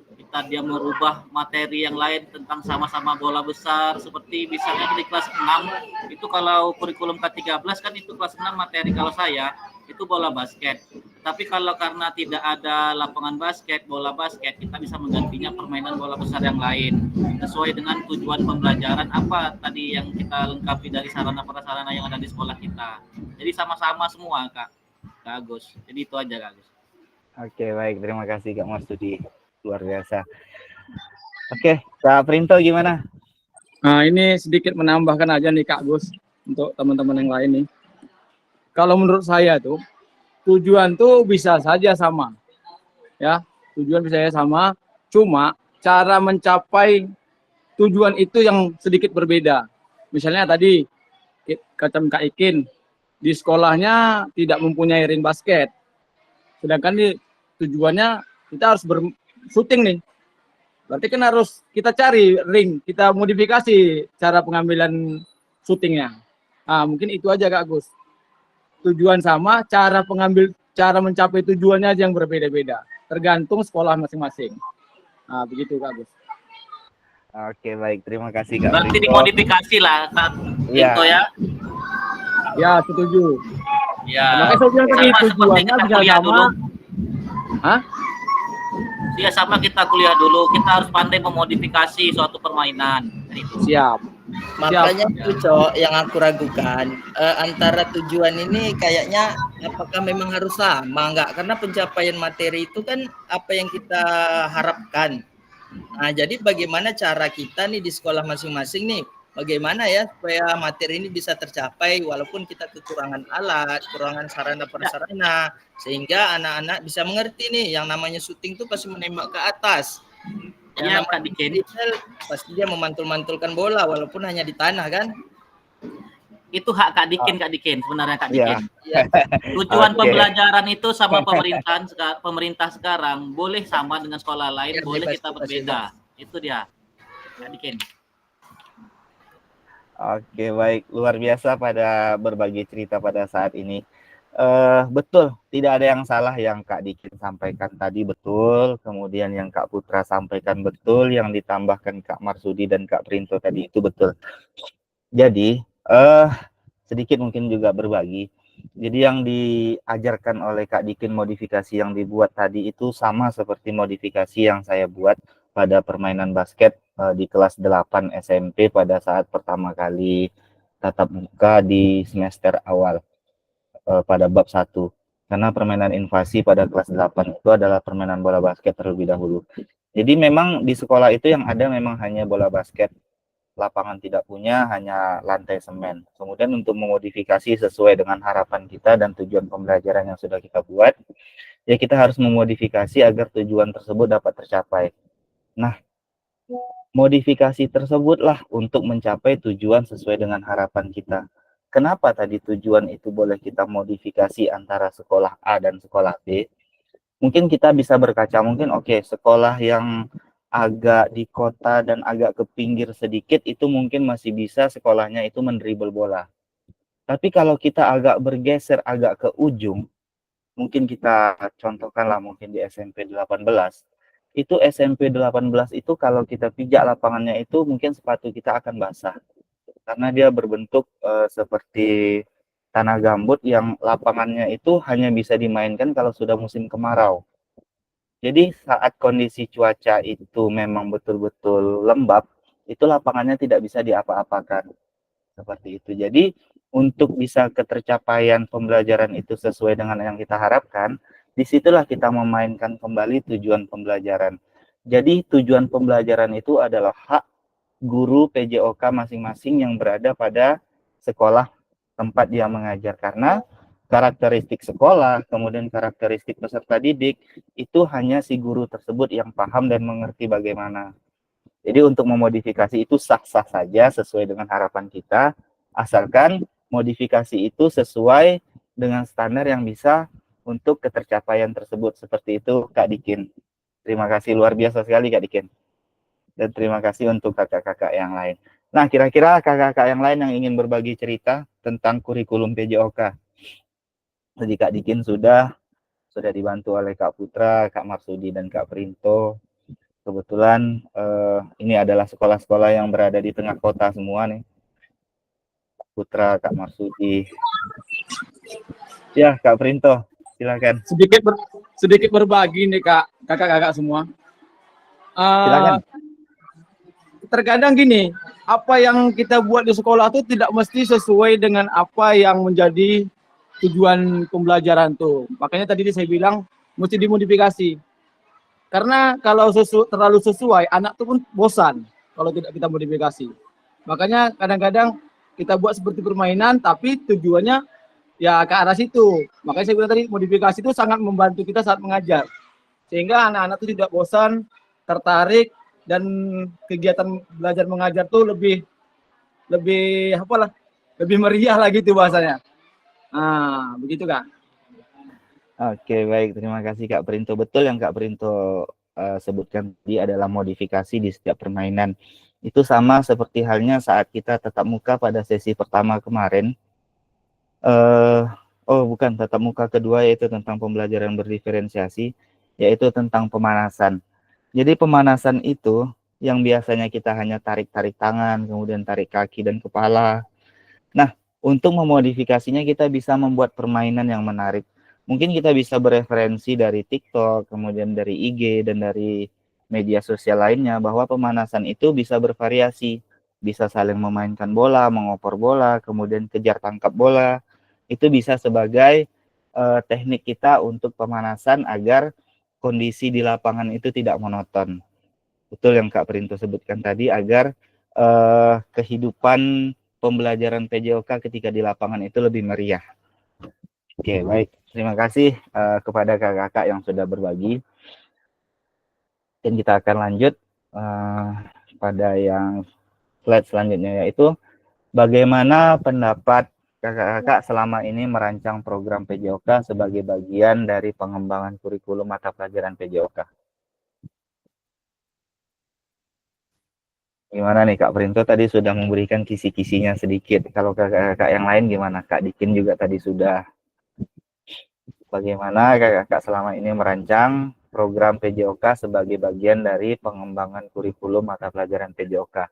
dia merubah materi yang lain tentang sama-sama bola besar, seperti misalnya di kelas 6 itu kalau kurikulum K13 kan itu kelas 6 materi kalau saya itu bola basket. Tapi kalau karena tidak ada lapangan basket, bola basket, kita bisa menggantinya permainan bola besar yang lain sesuai dengan tujuan pembelajaran apa tadi yang kita lengkapi dari sarana prasarana yang ada di sekolah kita. Jadi sama-sama semua Kak Agus. Jadi itu aja Kak Agus. Oke, baik, terima kasih Kak Marsudi, luar biasa. Oke, Kak Printo gimana? Nah, ini sedikit menambahkan aja nih Kak Gus untuk teman-teman yang lain nih. Kalau menurut saya tuh tujuan tuh bisa saja sama. Ya, tujuan bisa saja sama, cuma cara mencapai tujuan itu yang sedikit berbeda. Misalnya tadi kata Kak Ikin, di sekolahnya tidak mempunyai ring basket. Sedangkan di tujuannya kita harus syuting nih. Berarti kan harus kita cari ring, kita modifikasi cara pengambilan syutingnya. Nah, mungkin itu aja Kak Gus. Tujuan sama, cara mencapai tujuannya aja yang berbeda-beda. Tergantung sekolah masing-masing. Nah, begitu Kak Gus. Oke, baik, terima kasih Kak Berarti Printo. dimodifikasi lah Kak Printo ya. Ya, setuju. Ya, makanya saya bilang tadi sama seperti tujuannya kita bisa kuliah sama. dulu. Hah? Ya sama kita kuliah dulu, kita harus pandai memodifikasi suatu permainan. Itu. Siap. Makanya itu Cok yang aku ragukan, antara tujuan ini kayaknya apakah memang harus sama enggak, karena pencapaian materi itu kan apa yang kita harapkan. Nah, jadi bagaimana cara kita nih di sekolah masing-masing nih, bagaimana ya supaya materi ini bisa tercapai walaupun kita kekurangan alat, kekurangan sarana prasarana, sehingga anak-anak bisa mengerti nih yang namanya syuting itu pasti menembak ke atas. Iya, Yang Kak namanya Dikin. freestyle pasti dia memantul-mantulkan bola walaupun hanya di tanah kan. Itu hak Kak Dikin sebenarnya Kak Iya. Dikin. Iya. Tujuan Oke. pembelajaran itu sama pemerintah sekarang boleh sama dengan sekolah lain, Biar boleh bebas, kita bebas, berbeda. Itu dia, Kak Dikin. Oke, baik. Luar biasa pada berbagi cerita pada saat ini. Betul, tidak ada yang salah yang Kak Dikin sampaikan tadi betul, kemudian yang Kak Putra sampaikan betul, yang ditambahkan Kak Marsudi dan Kak Printo tadi itu betul. Jadi, sedikit mungkin juga berbagi. Jadi yang diajarkan oleh Kak Dikin modifikasi yang dibuat tadi itu sama seperti modifikasi yang saya buat pada permainan basket di kelas 8 SMP pada saat pertama kali tatap muka di semester awal pada bab 1. Karena permainan invasi pada kelas 8 itu adalah permainan bola basket terlebih dahulu. Jadi memang di sekolah itu yang ada memang hanya bola basket. Lapangan tidak punya, hanya lantai semen. Kemudian untuk memodifikasi sesuai dengan harapan kita dan tujuan pembelajaran yang sudah kita buat, ya kita harus memodifikasi agar tujuan tersebut dapat tercapai. Nah, modifikasi tersebutlah untuk mencapai tujuan sesuai dengan harapan kita. Kenapa tadi tujuan itu boleh kita modifikasi antara sekolah A dan sekolah B? Mungkin kita bisa berkaca, mungkin oke, sekolah yang agak di kota dan agak ke pinggir sedikit itu mungkin masih bisa sekolahnya itu mendribel bola. Tapi kalau kita agak bergeser agak ke ujung, mungkin kita contohkanlah mungkin di SMP 18. Itu SMP 18 itu kalau kita pijak lapangannya itu mungkin sepatu kita akan basah. Karena dia berbentuk seperti tanah gambut yang lapangannya itu hanya bisa dimainkan kalau sudah musim kemarau. Jadi saat kondisi cuaca itu memang betul-betul lembab, itu lapangannya tidak bisa diapa-apakan. Seperti itu. Jadi untuk bisa ketercapaian pembelajaran itu sesuai dengan yang kita harapkan, disitulah kita memainkan kembali tujuan pembelajaran. Jadi tujuan pembelajaran itu adalah hak guru PJOK masing-masing yang berada pada sekolah tempat dia mengajar. Karena karakteristik sekolah, kemudian karakteristik peserta didik, itu hanya si guru tersebut yang paham dan mengerti bagaimana. Jadi untuk memodifikasi itu sah-sah saja sesuai dengan harapan kita, asalkan modifikasi itu sesuai dengan standar yang bisa untuk ketercapaian tersebut. Seperti itu Kak Dikin. Terima kasih, luar biasa sekali Kak Dikin. Dan terima kasih untuk kakak-kakak yang lain. Nah, kira-kira kakak-kakak yang lain yang ingin berbagi cerita tentang kurikulum PJOK. Jadi Kak Dikin sudah dibantu oleh Kak Putra, Kak Marsudi, dan Kak Printo. Kebetulan ini adalah sekolah-sekolah yang berada di tengah kota semua nih. Kak Putra, Kak Marsudi. Ya, Kak Printo, silakan. Sedikit berbagi nih kakak-kakak semua. Silakan. Terkadang gini, apa yang kita buat di sekolah itu tidak mesti sesuai dengan apa yang menjadi tujuan pembelajaran tuh. Makanya tadi saya bilang mesti dimodifikasi. Karena kalau terlalu sesuai, anak tuh pun bosan kalau tidak kita modifikasi. Makanya kadang-kadang kita buat seperti permainan, tapi tujuannya ya ke arah situ. Makanya saya bilang tadi modifikasi itu sangat membantu kita saat mengajar. Sehingga anak-anak itu tidak bosan, tertarik, dan kegiatan belajar mengajar tuh lebih meriah lagi tuh bahasanya. Nah, begitu Kak. Oke, baik. Terima kasih Kak Printo. Betul yang Kak Printo sebutkan tadi adalah modifikasi di setiap permainan. Itu sama seperti halnya saat kita tatap muka pada sesi pertama kemarin. Bukan, tatap muka kedua yaitu tentang pembelajaran berdiferensiasi, yaitu tentang pemanasan. Jadi pemanasan itu yang biasanya kita hanya tarik-tarik tangan, kemudian tarik kaki dan kepala. Nah, untuk memodifikasinya kita bisa membuat permainan yang menarik. Mungkin kita bisa bereferensi dari TikTok, kemudian dari IG, dan dari media sosial lainnya, bahwa pemanasan itu bisa bervariasi. Bisa saling memainkan bola, mengopor bola, kemudian kejar tangkap bola. Itu bisa sebagai teknik kita untuk pemanasan agar kondisi di lapangan itu tidak monoton. Betul yang Kak Printo sebutkan tadi, agar kehidupan pembelajaran PJOK ketika di lapangan itu lebih meriah. Oke, baik. Terima kasih kepada kakak-kakak yang sudah berbagi. Dan kita akan lanjut pada yang slide selanjutnya, yaitu bagaimana pendapat kakak-kakak selama ini merancang program PJOK sebagai bagian dari pengembangan kurikulum mata pelajaran PJOK. Gimana nih Kak Printo tadi sudah memberikan kisi-kisinya sedikit. Kalau kakak-kakak yang lain gimana? Kak Dikin juga tadi sudah. Bagaimana kakak-kakak selama ini merancang program PJOK sebagai bagian dari pengembangan kurikulum mata pelajaran PJOK.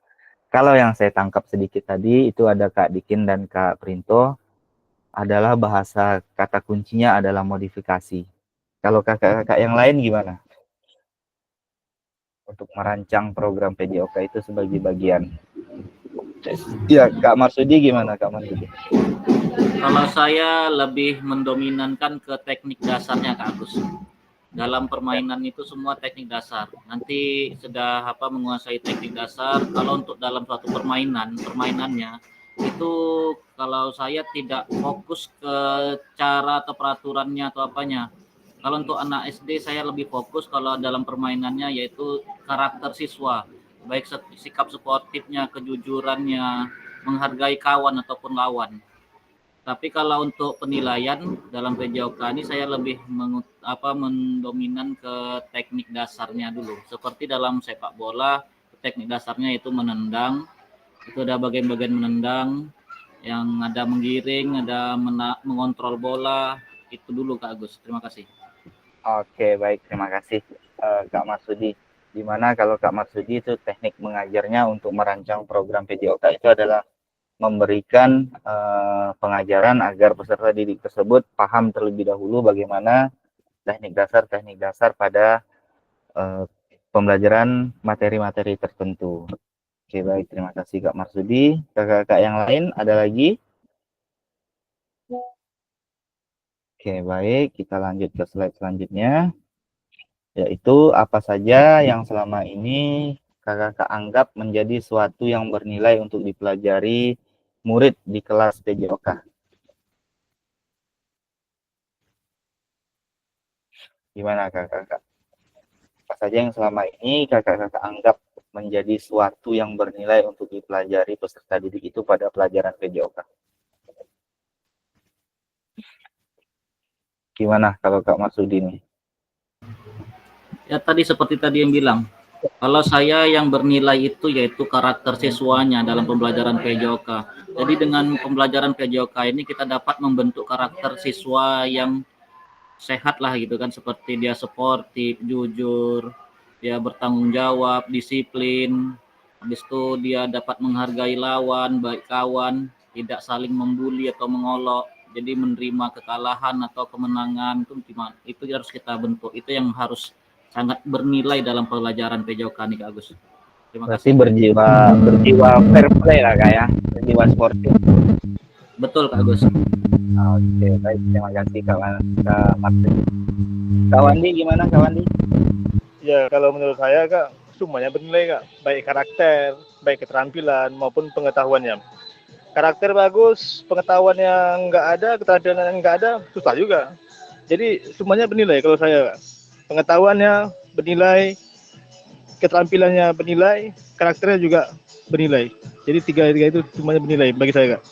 Kalau yang saya tangkap sedikit tadi itu ada Kak Dikin dan Kak Printo adalah bahasa kata kuncinya adalah modifikasi. Kalau kakak-kakak yang lain gimana? Untuk merancang program PJOK itu sebagai bagian. Ya, Kak Marsudi gimana Kak Marsudi? Kalau saya lebih mendominankan ke teknik dasarnya Kak Agus. Dalam permainan itu semua teknik dasar. Nanti sudah menguasai teknik dasar, kalau untuk dalam suatu permainannya itu kalau saya tidak fokus ke cara atau peraturannya atau apanya. Kalau untuk anak SD saya lebih fokus kalau dalam permainannya yaitu karakter siswa, baik sikap sportifnya, kejujurannya, menghargai kawan ataupun lawan. Tapi kalau untuk penilaian dalam PJOK ini saya lebih mendominan ke teknik dasarnya dulu. Seperti dalam sepak bola, teknik dasarnya itu menendang. Itu ada bagian-bagian menendang, yang ada menggiring, ada mengontrol bola. Itu dulu Kak Agus. Terima kasih. Oke, baik. Terima kasih Kak Marsudi. Dimana kalau Kak Marsudi itu teknik mengajarnya untuk merancang program PJOK itu adalah memberikan pengajaran agar peserta didik tersebut paham terlebih dahulu bagaimana teknik dasar pada pembelajaran materi-materi tertentu. Oke, baik. Terima kasih Kak Marsudi. Kakak-kakak yang lain ada lagi? Oke, baik. Kita lanjut ke slide selanjutnya. Yaitu apa saja yang selama ini kakak-kakak anggap menjadi suatu yang bernilai untuk dipelajari murid di kelas PJOK. Gimana kakak-kakak? Apa saja yang selama ini kakak-kakak anggap menjadi suatu yang bernilai untuk dipelajari peserta didik itu pada pelajaran PJOK? Gimana kalau Kak Marsudi nih? Ya tadi seperti tadi yang bilang, kalau saya yang bernilai itu yaitu karakter siswanya dalam pembelajaran PJOK. Jadi dengan pembelajaran PJOK ini kita dapat membentuk karakter siswa yang sehat lah gitu kan, seperti dia sportif, jujur, dia bertanggung jawab, disiplin. Habis itu dia dapat menghargai lawan, baik kawan, tidak saling membuli atau mengolok. Jadi menerima kekalahan atau kemenangan itu harus kita bentuk. Itu yang harus sangat bernilai dalam pelajaran PJOK nih Kak Agus. Terima Berarti kasih. berjiwa fair play lah Kak ya, berjiwa sportif. Betul Kak Agus. Oke, baik. Terima kasih Kak Marsudi. Kak Wandi gimana Kak Wandi? Ya, kalau menurut saya Kak, semuanya bernilai Kak. Baik karakter, baik keterampilan maupun pengetahuannya. Karakter bagus, pengetahuannya nggak ada, keterampilan nggak ada, susah juga. Jadi semuanya bernilai kalau saya Kak. Pengetahuannya bernilai, keterampilannya bernilai, karakternya juga bernilai. Jadi tiga itu semuanya bernilai bagi saya Kak.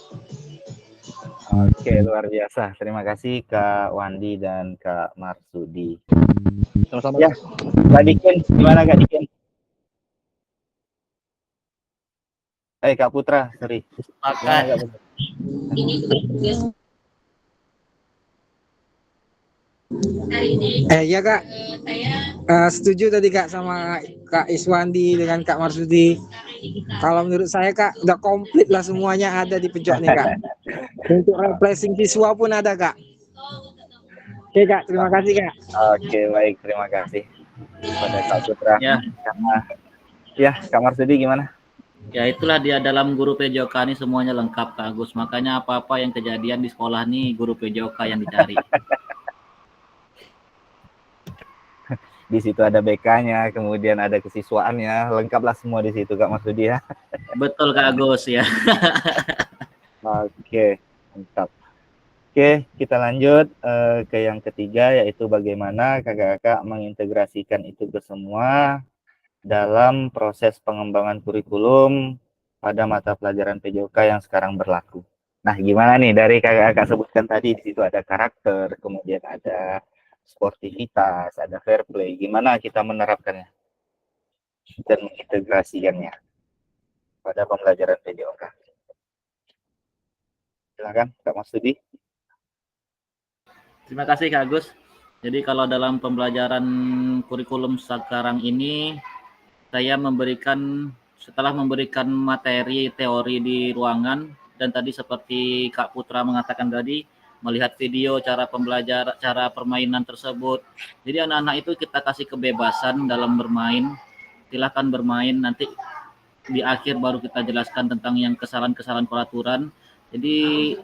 Oke, luar biasa. Terima kasih Kak Wandi dan Kak Marsudi. Sama-sama. Ya, Kak Dikin, gimana Kak Dikin? Kak Putra, sorry. Gimana, Kak Putra? Ya Kak, setuju tadi Kak sama Kak Iswandi dengan Kak Marsudi. Kalau menurut saya Kak, udah komplit lah semuanya ada di PJOK nih Kak. Untuk refreshing siswa pun ada Kak. Oke Kak, terima kasih Kak. Oke, baik. Terima kasih kepada Kak Putra. Ya, Kak Marsudi gimana? ya itulah dia dalam guru PJOK ini semuanya lengkap Kak Agus. Makanya apa-apa yang kejadian di sekolah nih guru PJOK yang dicari. Di situ ada BK-nya, kemudian ada kesiswaannya, lengkaplah semua di situ Kak Marsudi ya. Betul Kak Agus ya. Oke, mantap. Oke, kita lanjut ke yang ketiga, yaitu bagaimana kakak-kakak mengintegrasikan itu ke semua dalam proses pengembangan kurikulum pada mata pelajaran PJOK yang sekarang berlaku. Nah, gimana nih dari kakak-kakak sebutkan tadi, di situ ada karakter, kemudian ada sportivitas, ada fair play. Gimana kita menerapkannya dan mengintegrasikannya pada pembelajaran PJOK? Silakan, Kak Masudi. Terima kasih Kak Agus. Jadi kalau dalam pembelajaran kurikulum sekarang ini, saya setelah memberikan materi teori di ruangan, dan tadi seperti Kak Putra mengatakan tadi, melihat video cara pembelajaran, cara permainan tersebut. Jadi anak-anak itu kita kasih kebebasan dalam bermain, silakan bermain, nanti di akhir baru kita jelaskan tentang yang kesalahan-kesalahan peraturan. Jadi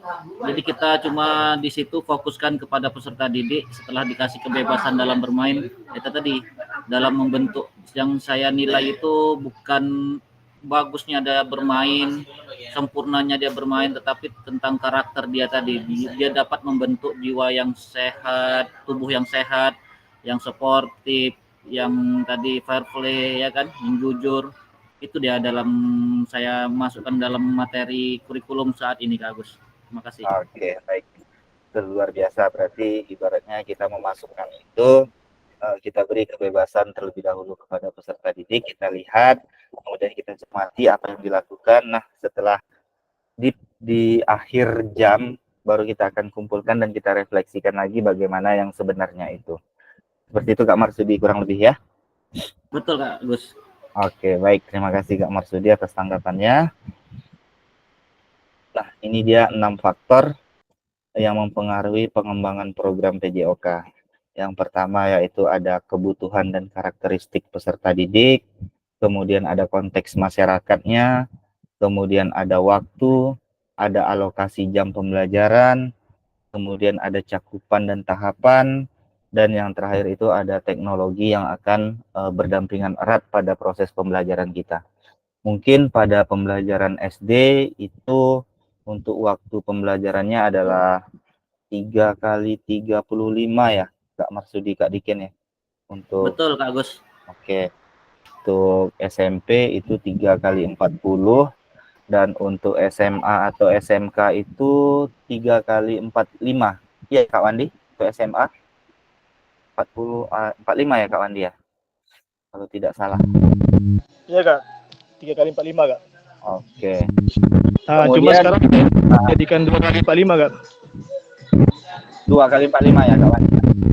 kita cuma di situ fokuskan kepada peserta didik setelah dikasih kebebasan dalam bermain. Itu tadi dalam membentuk, yang saya nilai itu bukan bagusnya dia bermain, sempurnanya dia bermain, tetapi tentang karakter dia tadi. Dia dapat membentuk jiwa yang sehat, tubuh yang sehat, yang sportif, yang tadi fair play ya kan, yang jujur. Itu dia dalam saya masukkan dalam materi kurikulum saat ini Kak Agus. Terima kasih. Oke, baik. Itu luar biasa, berarti ibaratnya kita memasukkan itu, kita beri kebebasan terlebih dahulu kepada peserta didik, kita lihat, kemudian kita cermati apa yang dilakukan. Nah, setelah di akhir jam, baru kita akan kumpulkan dan kita refleksikan lagi bagaimana yang sebenarnya itu. Seperti itu Kak Marsudi kurang lebih ya? Betul Kak Gus. Oke, baik. Terima kasih Kak Marsudi atas tanggapannya. Nah, ini dia 6 faktor yang mempengaruhi pengembangan program PJOK. Yang pertama yaitu ada kebutuhan dan karakteristik peserta didik, kemudian ada konteks masyarakatnya, kemudian ada waktu, ada alokasi jam pembelajaran, kemudian ada cakupan dan tahapan, dan yang terakhir itu ada teknologi yang akan berdampingan erat pada proses pembelajaran kita. Mungkin pada pembelajaran SD itu untuk waktu pembelajarannya adalah 3 kali 35 ya, Kak Marsudi, Kak Diken ya. Untuk Betul Kak Gus. Oke. Untuk SMP itu 3 kali 40, dan untuk SMA atau SMK itu 3 kali 45. Iya Kak Wandi, untuk SMA 45 ya Kak Wandi ya, kalau tidak salah. Iya Kak, 3 kali 45 Kak. Oke. Nah, cuma sekarang jadikan 2 kali 45 Kak. 2 kali 45 ya Kak Wandi.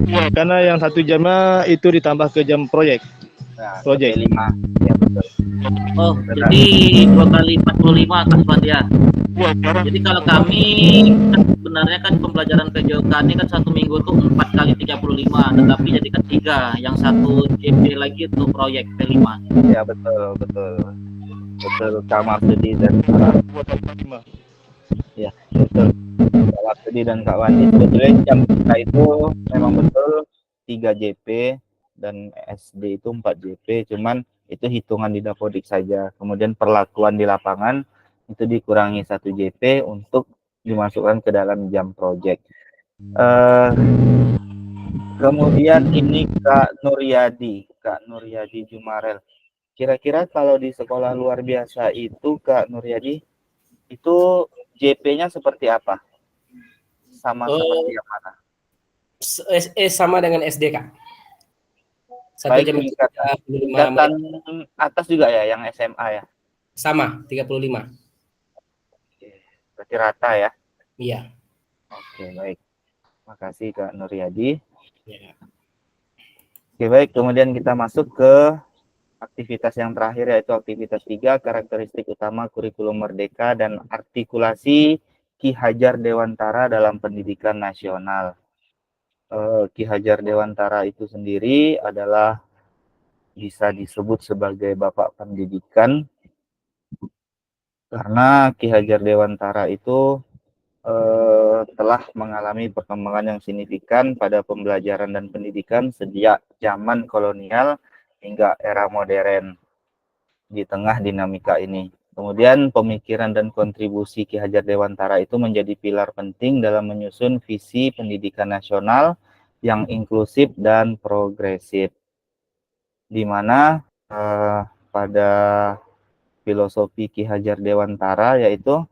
Iya, karena yang 1 jamnya itu ditambah ke jam proyek. Nah, Proyek 5. Ya betul. Oh, jadi 2 kali 45 Kak Swandi ya. Jadi kalau kami kan sebenarnya kan pembelajaran PJOK ini kan 1 minggu tuh 4 kali 35, tetapi jadikan 3, yang 1 JP lagi untuk proyek P5. Ya betul. Betul Kak Marsudi dan ya betul Kak Marsudi dan Kak Wandi. Sebetulnya jam kita itu memang betul 3 JP dan SD itu 4 JP, cuman itu hitungan di Dapodik saja. Kemudian perlakuan di lapangan itu dikurangi 1 JP untuk dimasukkan ke dalam jam project. Kemudian ini Kak Nuryadi Jumarel. Kira-kira kalau di sekolah luar biasa itu Kak Nuryadi, itu JP-nya seperti apa? Sama seperti yang mana? Sama dengan SD Kak. Baik tingkatan atas juga ya, yang SMA ya? Sama, 35. Berarti rata ya? Iya. Oke, baik. Makasih Kak Nuryadi. Ya. Oke, baik. Kemudian kita masuk ke aktivitas yang terakhir, yaitu aktivitas 3, karakteristik utama kurikulum merdeka dan artikulasi Ki Hajar Dewantara dalam pendidikan nasional. Ki Hajar Dewantara itu sendiri adalah bisa disebut sebagai bapak pendidikan, karena Ki Hajar Dewantara itu telah mengalami perkembangan yang signifikan pada pembelajaran dan pendidikan sejak zaman kolonial hingga era modern di tengah dinamika ini. Kemudian pemikiran dan kontribusi Ki Hajar Dewantara itu menjadi pilar penting dalam menyusun visi pendidikan nasional yang inklusif dan progresif, di mana pada filosofi Ki Hajar Dewantara, yaitu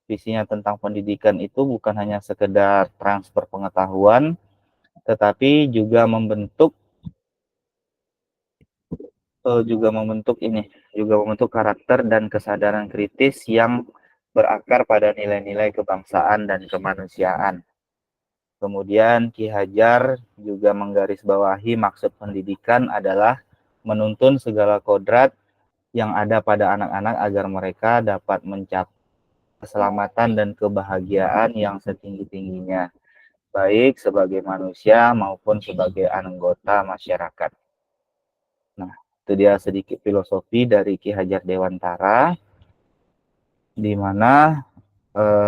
visinya tentang pendidikan itu bukan hanya sekedar transfer pengetahuan, tetapi juga membentuk karakter dan kesadaran kritis yang berakar pada nilai-nilai kebangsaan dan kemanusiaan. Kemudian Ki Hajar juga menggarisbawahi maksud pendidikan adalah menuntun segala kodrat yang ada pada anak-anak agar mereka dapat mencapai keselamatan dan kebahagiaan yang setinggi-tingginya, baik sebagai manusia maupun sebagai anggota masyarakat. Nah, itu dia sedikit filosofi dari Ki Hajar Dewantara, di mana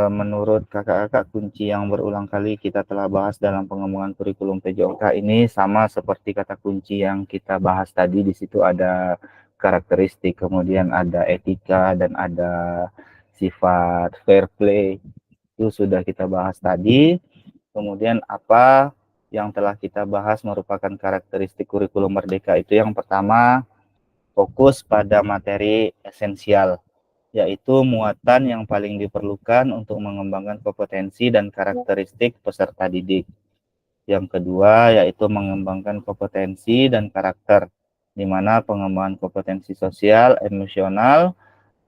menurut kakak-kakak kunci yang berulang kali kita telah bahas dalam pengembangan kurikulum PJOK ini sama seperti kata kunci yang kita bahas tadi. Di situ ada karakteristik, kemudian ada etika, dan ada sifat fair play. Itu sudah kita bahas tadi. Kemudian apa yang telah kita bahas merupakan karakteristik kurikulum merdeka itu yang pertama, fokus pada materi esensial, yaitu muatan yang paling diperlukan untuk mengembangkan kompetensi dan karakteristik peserta didik. Yang kedua, yaitu mengembangkan kompetensi dan karakter, di mana pengembangan kompetensi sosial, emosional,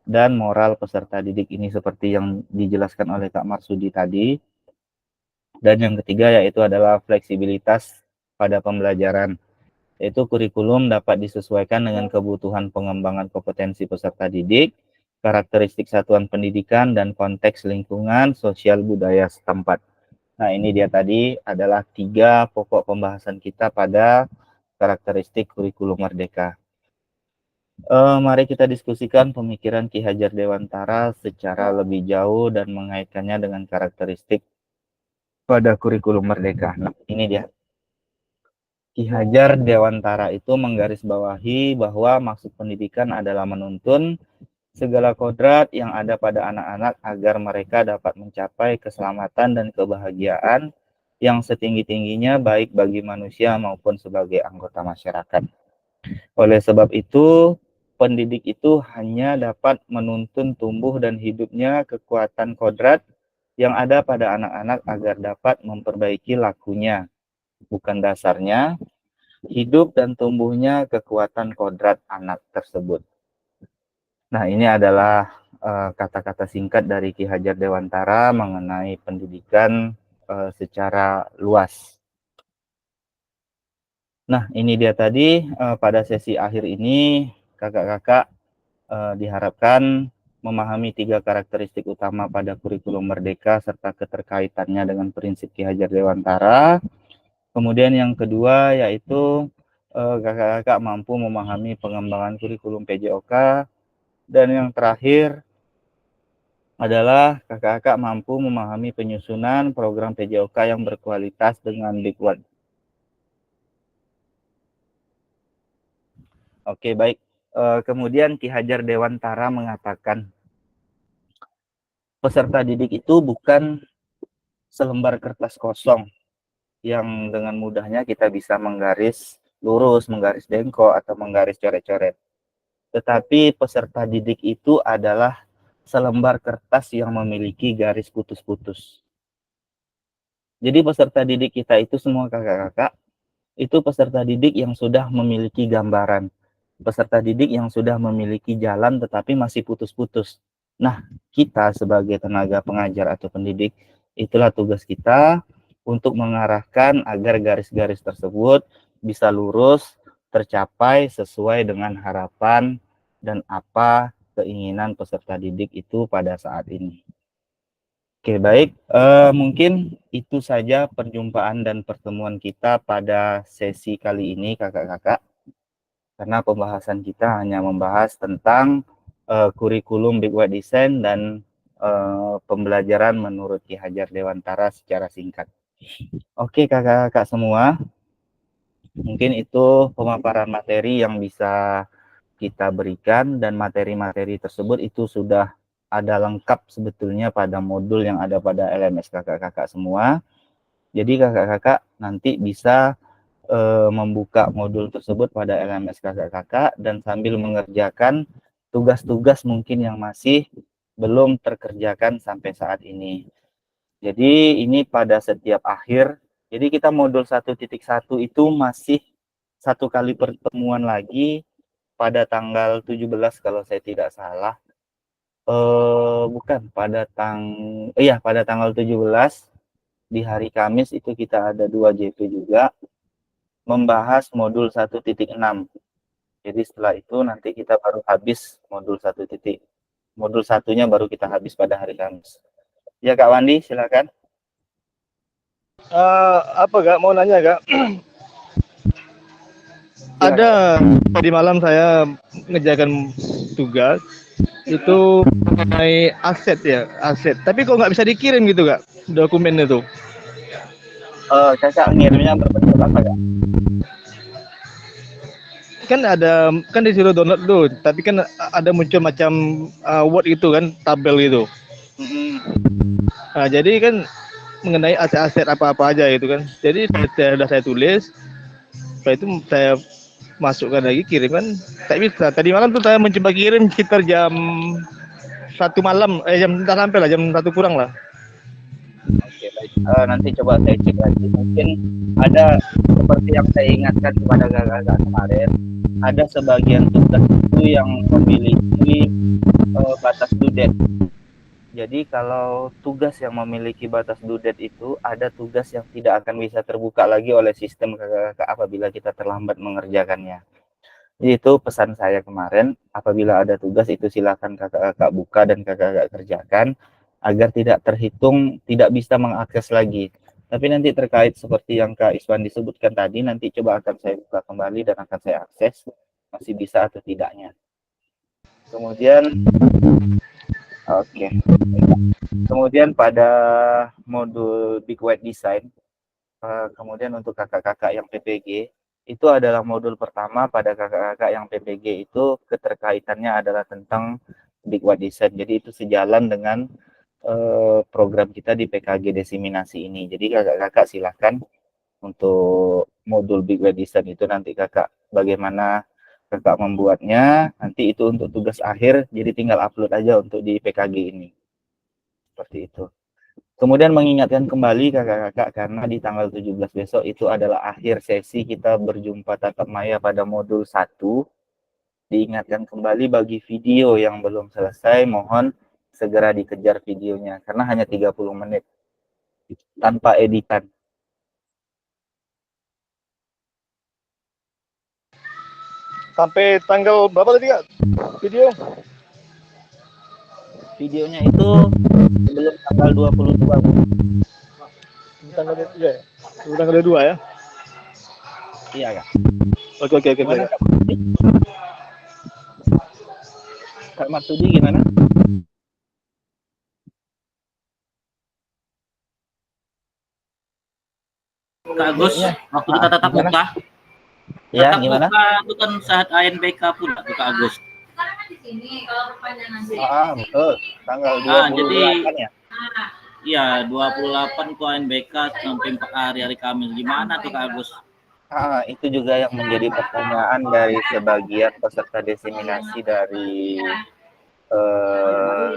dan moral peserta didik ini seperti yang dijelaskan oleh Kak Marsudi tadi. Dan yang ketiga, yaitu adalah fleksibilitas pada pembelajaran, yaitu kurikulum dapat disesuaikan dengan kebutuhan pengembangan kompetensi peserta didik, karakteristik satuan pendidikan, dan konteks lingkungan sosial budaya setempat. Nah, ini dia tadi adalah 3 pokok pembahasan kita pada karakteristik kurikulum merdeka. Mari kita diskusikan pemikiran Ki Hajar Dewantara secara lebih jauh dan mengaitkannya dengan karakteristik pada kurikulum merdeka. Nah, ini dia. Ki Hajar Dewantara itu menggarisbawahi bahwa maksud pendidikan adalah menuntun segala kodrat yang ada pada anak-anak agar mereka dapat mencapai keselamatan dan kebahagiaan yang setinggi-tingginya baik bagi manusia maupun sebagai anggota masyarakat. Oleh sebab itu, pendidik itu hanya dapat menuntun tumbuh dan hidupnya kekuatan kodrat yang ada pada anak-anak agar dapat memperbaiki lakunya, bukan dasarnya, hidup dan tumbuhnya kekuatan kodrat anak tersebut. Nah, ini adalah kata-kata singkat dari Ki Hajar Dewantara mengenai pendidikan secara luas. Nah, ini dia tadi pada sesi akhir ini kakak-kakak diharapkan memahami 3 karakteristik utama pada kurikulum merdeka serta keterkaitannya dengan prinsip Ki Hajar Dewantara. Kemudian yang kedua yaitu kakak-kakak mampu memahami pengembangan kurikulum PJOK. Dan yang terakhir adalah kakak-kakak mampu memahami penyusunan program PJOK yang berkualitas dengan Big Word. Oke, baik. Kemudian Ki Hajar Dewantara mengatakan, peserta didik itu bukan selembar kertas kosong yang dengan mudahnya kita bisa menggaris lurus, menggaris bengkok, atau menggaris coret-coret. Tetapi peserta didik itu adalah selembar kertas yang memiliki garis putus-putus. Jadi peserta didik kita itu semua kakak-kakak, itu peserta didik yang sudah memiliki gambaran. Peserta didik yang sudah memiliki jalan tetapi masih putus-putus. Nah, kita sebagai tenaga pengajar atau pendidik, itulah tugas kita untuk mengarahkan agar garis-garis tersebut bisa lurus, tercapai sesuai dengan harapan dan apa keinginan peserta didik itu pada saat ini. Oke, baik. Mungkin itu saja perjumpaan dan pertemuan kita pada sesi kali ini, kakak-kakak. Karena pembahasan kita hanya membahas tentang kurikulum Big Word Design dan pembelajaran menurut Ki Hajar Dewantara secara singkat. Oke, kakak-kakak semua. Mungkin itu pemaparan materi yang bisa kita berikan, dan materi-materi tersebut itu sudah ada lengkap sebetulnya pada modul yang ada pada LMS kakak-kakak semua. Jadi kakak-kakak nanti bisa membuka modul tersebut pada LMS kakak-kakak dan sambil mengerjakan tugas-tugas mungkin yang masih belum terkerjakan sampai saat ini. Jadi ini pada setiap akhir, jadi kita modul 1.1 itu masih 1 kali pertemuan lagi pada tanggal 17 kalau saya tidak salah. Bukan, pada tanggal 17 di hari Kamis itu kita ada 2 JP juga membahas modul 1.6. Jadi setelah itu nanti kita baru habis modul 1. Modul 1-nya baru kita habis pada hari Kamis. Ya Kak Wandi, silakan. Apa Kak, mau nanya Kak? Ada tadi malam saya ngerjakan tugas itu mengenai aset ya, aset. Tapi kok nggak bisa dikirim gitu Kak, dokumen itu? Kakak ngirimnya berbentuk apa Kak? Kan disuruh download tuh, tapi kan ada muncul macam Word gitu kan, tabel gitu. Nah, jadi kan mengenai aset-aset apa-apa aja gitu kan. Jadi sudah saya tulis, setelah itu saya masukkan lagi, kirim kan. Tak bisa. Tadi malam tuh saya mencoba kirim sekitar jam 1 malam, jam entah sampai lah jam 1 kurang lah. Oke, baik. Nanti coba saya cek lagi. Mungkin ada seperti yang saya ingatkan kepada kakak-kakak kemarin, ada sebagian tugas itu yang memiliki batas due date. Jadi kalau tugas yang memiliki batas due date itu ada tugas yang tidak akan bisa terbuka lagi oleh sistem kakak-kakak apabila kita terlambat mengerjakannya. Jadi itu pesan saya kemarin, apabila ada tugas itu silakan kakak-kakak buka dan kakak-kakak kerjakan agar tidak terhitung tidak bisa mengakses lagi. Tapi nanti terkait seperti yang Kak Iswan disebutkan tadi, nanti coba akan saya buka kembali dan akan saya akses masih bisa atau tidaknya. Kemudian Oke. Kemudian pada modul Big White Design, kemudian untuk kakak-kakak yang PPG, itu adalah modul pertama pada kakak-kakak yang PPG itu keterkaitannya adalah tentang Big White Design. Jadi itu sejalan dengan program kita di PKG Desiminasi ini. Jadi kakak-kakak silahkan untuk modul Big White Design itu nanti kakak bagaimana kakak membuatnya, nanti itu untuk tugas akhir, jadi tinggal upload aja untuk di PKG ini. Seperti itu. Kemudian mengingatkan kembali kakak-kakak, karena di tanggal 17 besok itu adalah akhir sesi kita berjumpa tatap maya pada modul 1. Diingatkan kembali bagi video yang belum selesai, mohon segera dikejar videonya, karena hanya 30 menit, tanpa editan. Sampai tanggal berapa tadi Kak video? Videonya itu sebelum tanggal 22. Tanggal ya. Tanggal 2 ya. Iya Kak. Oke. Gimana, Kak Marsudi? Kak Marsudi gimana? Kak Agus, Ya. waktu kita tatap Gimana? muka, Ya, tatap gimana? muka itu kan saat ANBK pula tuh Kak Agus. Betul. Tanggal 28 Jadi ya? iya 28 ku ANBK sampai 4 hari Kamis. Gimana tuh Kak Agus? Itu juga yang menjadi pertanyaan dari sebagian peserta desiminasi dari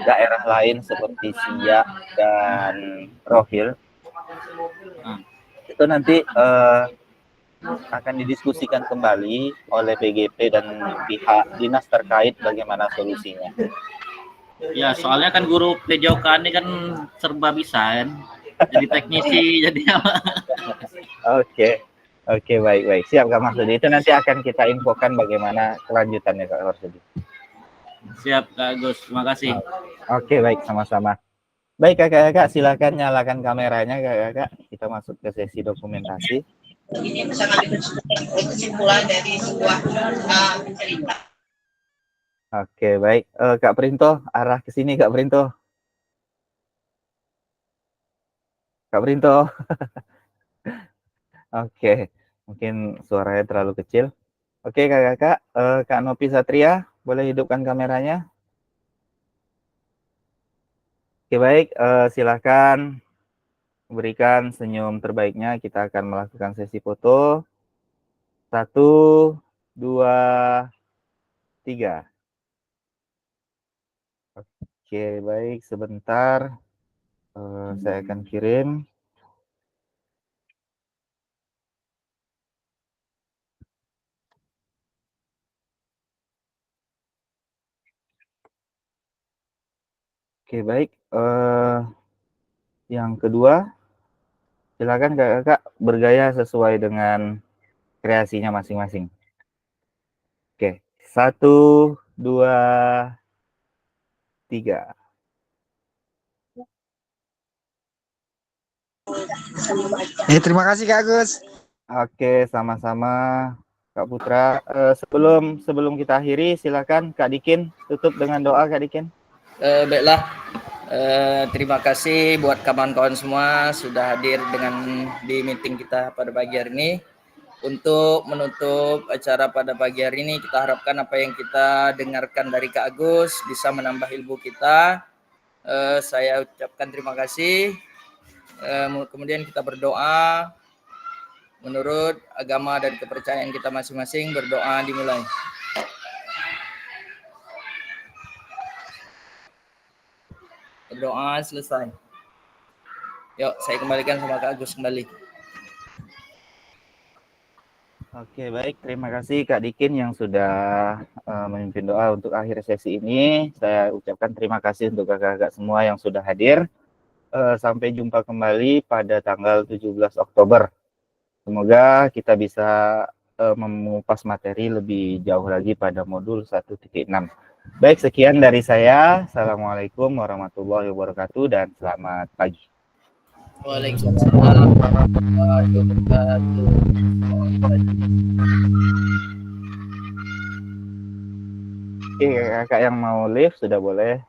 daerah lain seperti Siak dan Rohil. Itu nanti akan didiskusikan kembali oleh PGP dan pihak dinas terkait bagaimana solusinya. Ya, soalnya kan guru PJOK ini kan serba bisa kan. Jadi teknisi, jadi apa? Oke, baik. Siap Kak Marsudi. Itu nanti akan kita infokan bagaimana kelanjutannya Kak Marsudi. Siap Kak Agus, terima kasih. Oke, baik, sama-sama. Baik kakak-kakak, silakan nyalakan kameranya kakak-kakak. Kita masuk ke sesi dokumentasi. Ini bisa mengambil kesimpulan dari sebuah cerita. Oke, baik. Kak Printo, arah ke sini Kak Printo. Kak Printo. Oke, mungkin suaranya terlalu kecil. Oke kakak-kakak, Kak Nopi Satria, boleh hidupkan kameranya. Oke baik, silakan berikan senyum terbaiknya. Kita akan melakukan sesi foto. 1, 2, 3. Oke, baik, sebentar. Saya akan kirim. Oke, baik. Yang kedua, silakan kakak bergaya sesuai dengan kreasinya masing-masing. Oke, 1, 2, 3. Terima kasih Kak Agus. Oke, sama-sama Kak Putra. Sebelum kita akhiri, silakan Kak Dikin tutup dengan doa, Kak Dikin. Baiklah, terima kasih buat kawan-kawan semua sudah hadir di meeting kita pada pagi hari ini. Untuk menutup acara pada pagi hari ini, kita harapkan apa yang kita dengarkan dari Kak Agus bisa menambah ilmu kita. Saya ucapkan terima kasih. Kemudian kita berdoa menurut agama dan kepercayaan kita masing-masing. Berdoa dimulai. Berdoa selesai. Yuk, saya kembalikan sama Kak Agus kembali. Oke, baik. Terima kasih Kak Dikin yang sudah memimpin doa untuk akhir sesi ini. Saya ucapkan terima kasih untuk kakak-kakak semua yang sudah hadir. Sampai jumpa kembali pada tanggal 17 Oktober. Semoga kita bisa mengupas materi lebih jauh lagi pada modul 1.6. Baik, sekian dari saya. Assalamualaikum warahmatullahi wabarakatuh dan selamat pagi. Waalaikumsalam warahmatullahi wabarakatuh. Oke, kakak yang mau live sudah boleh.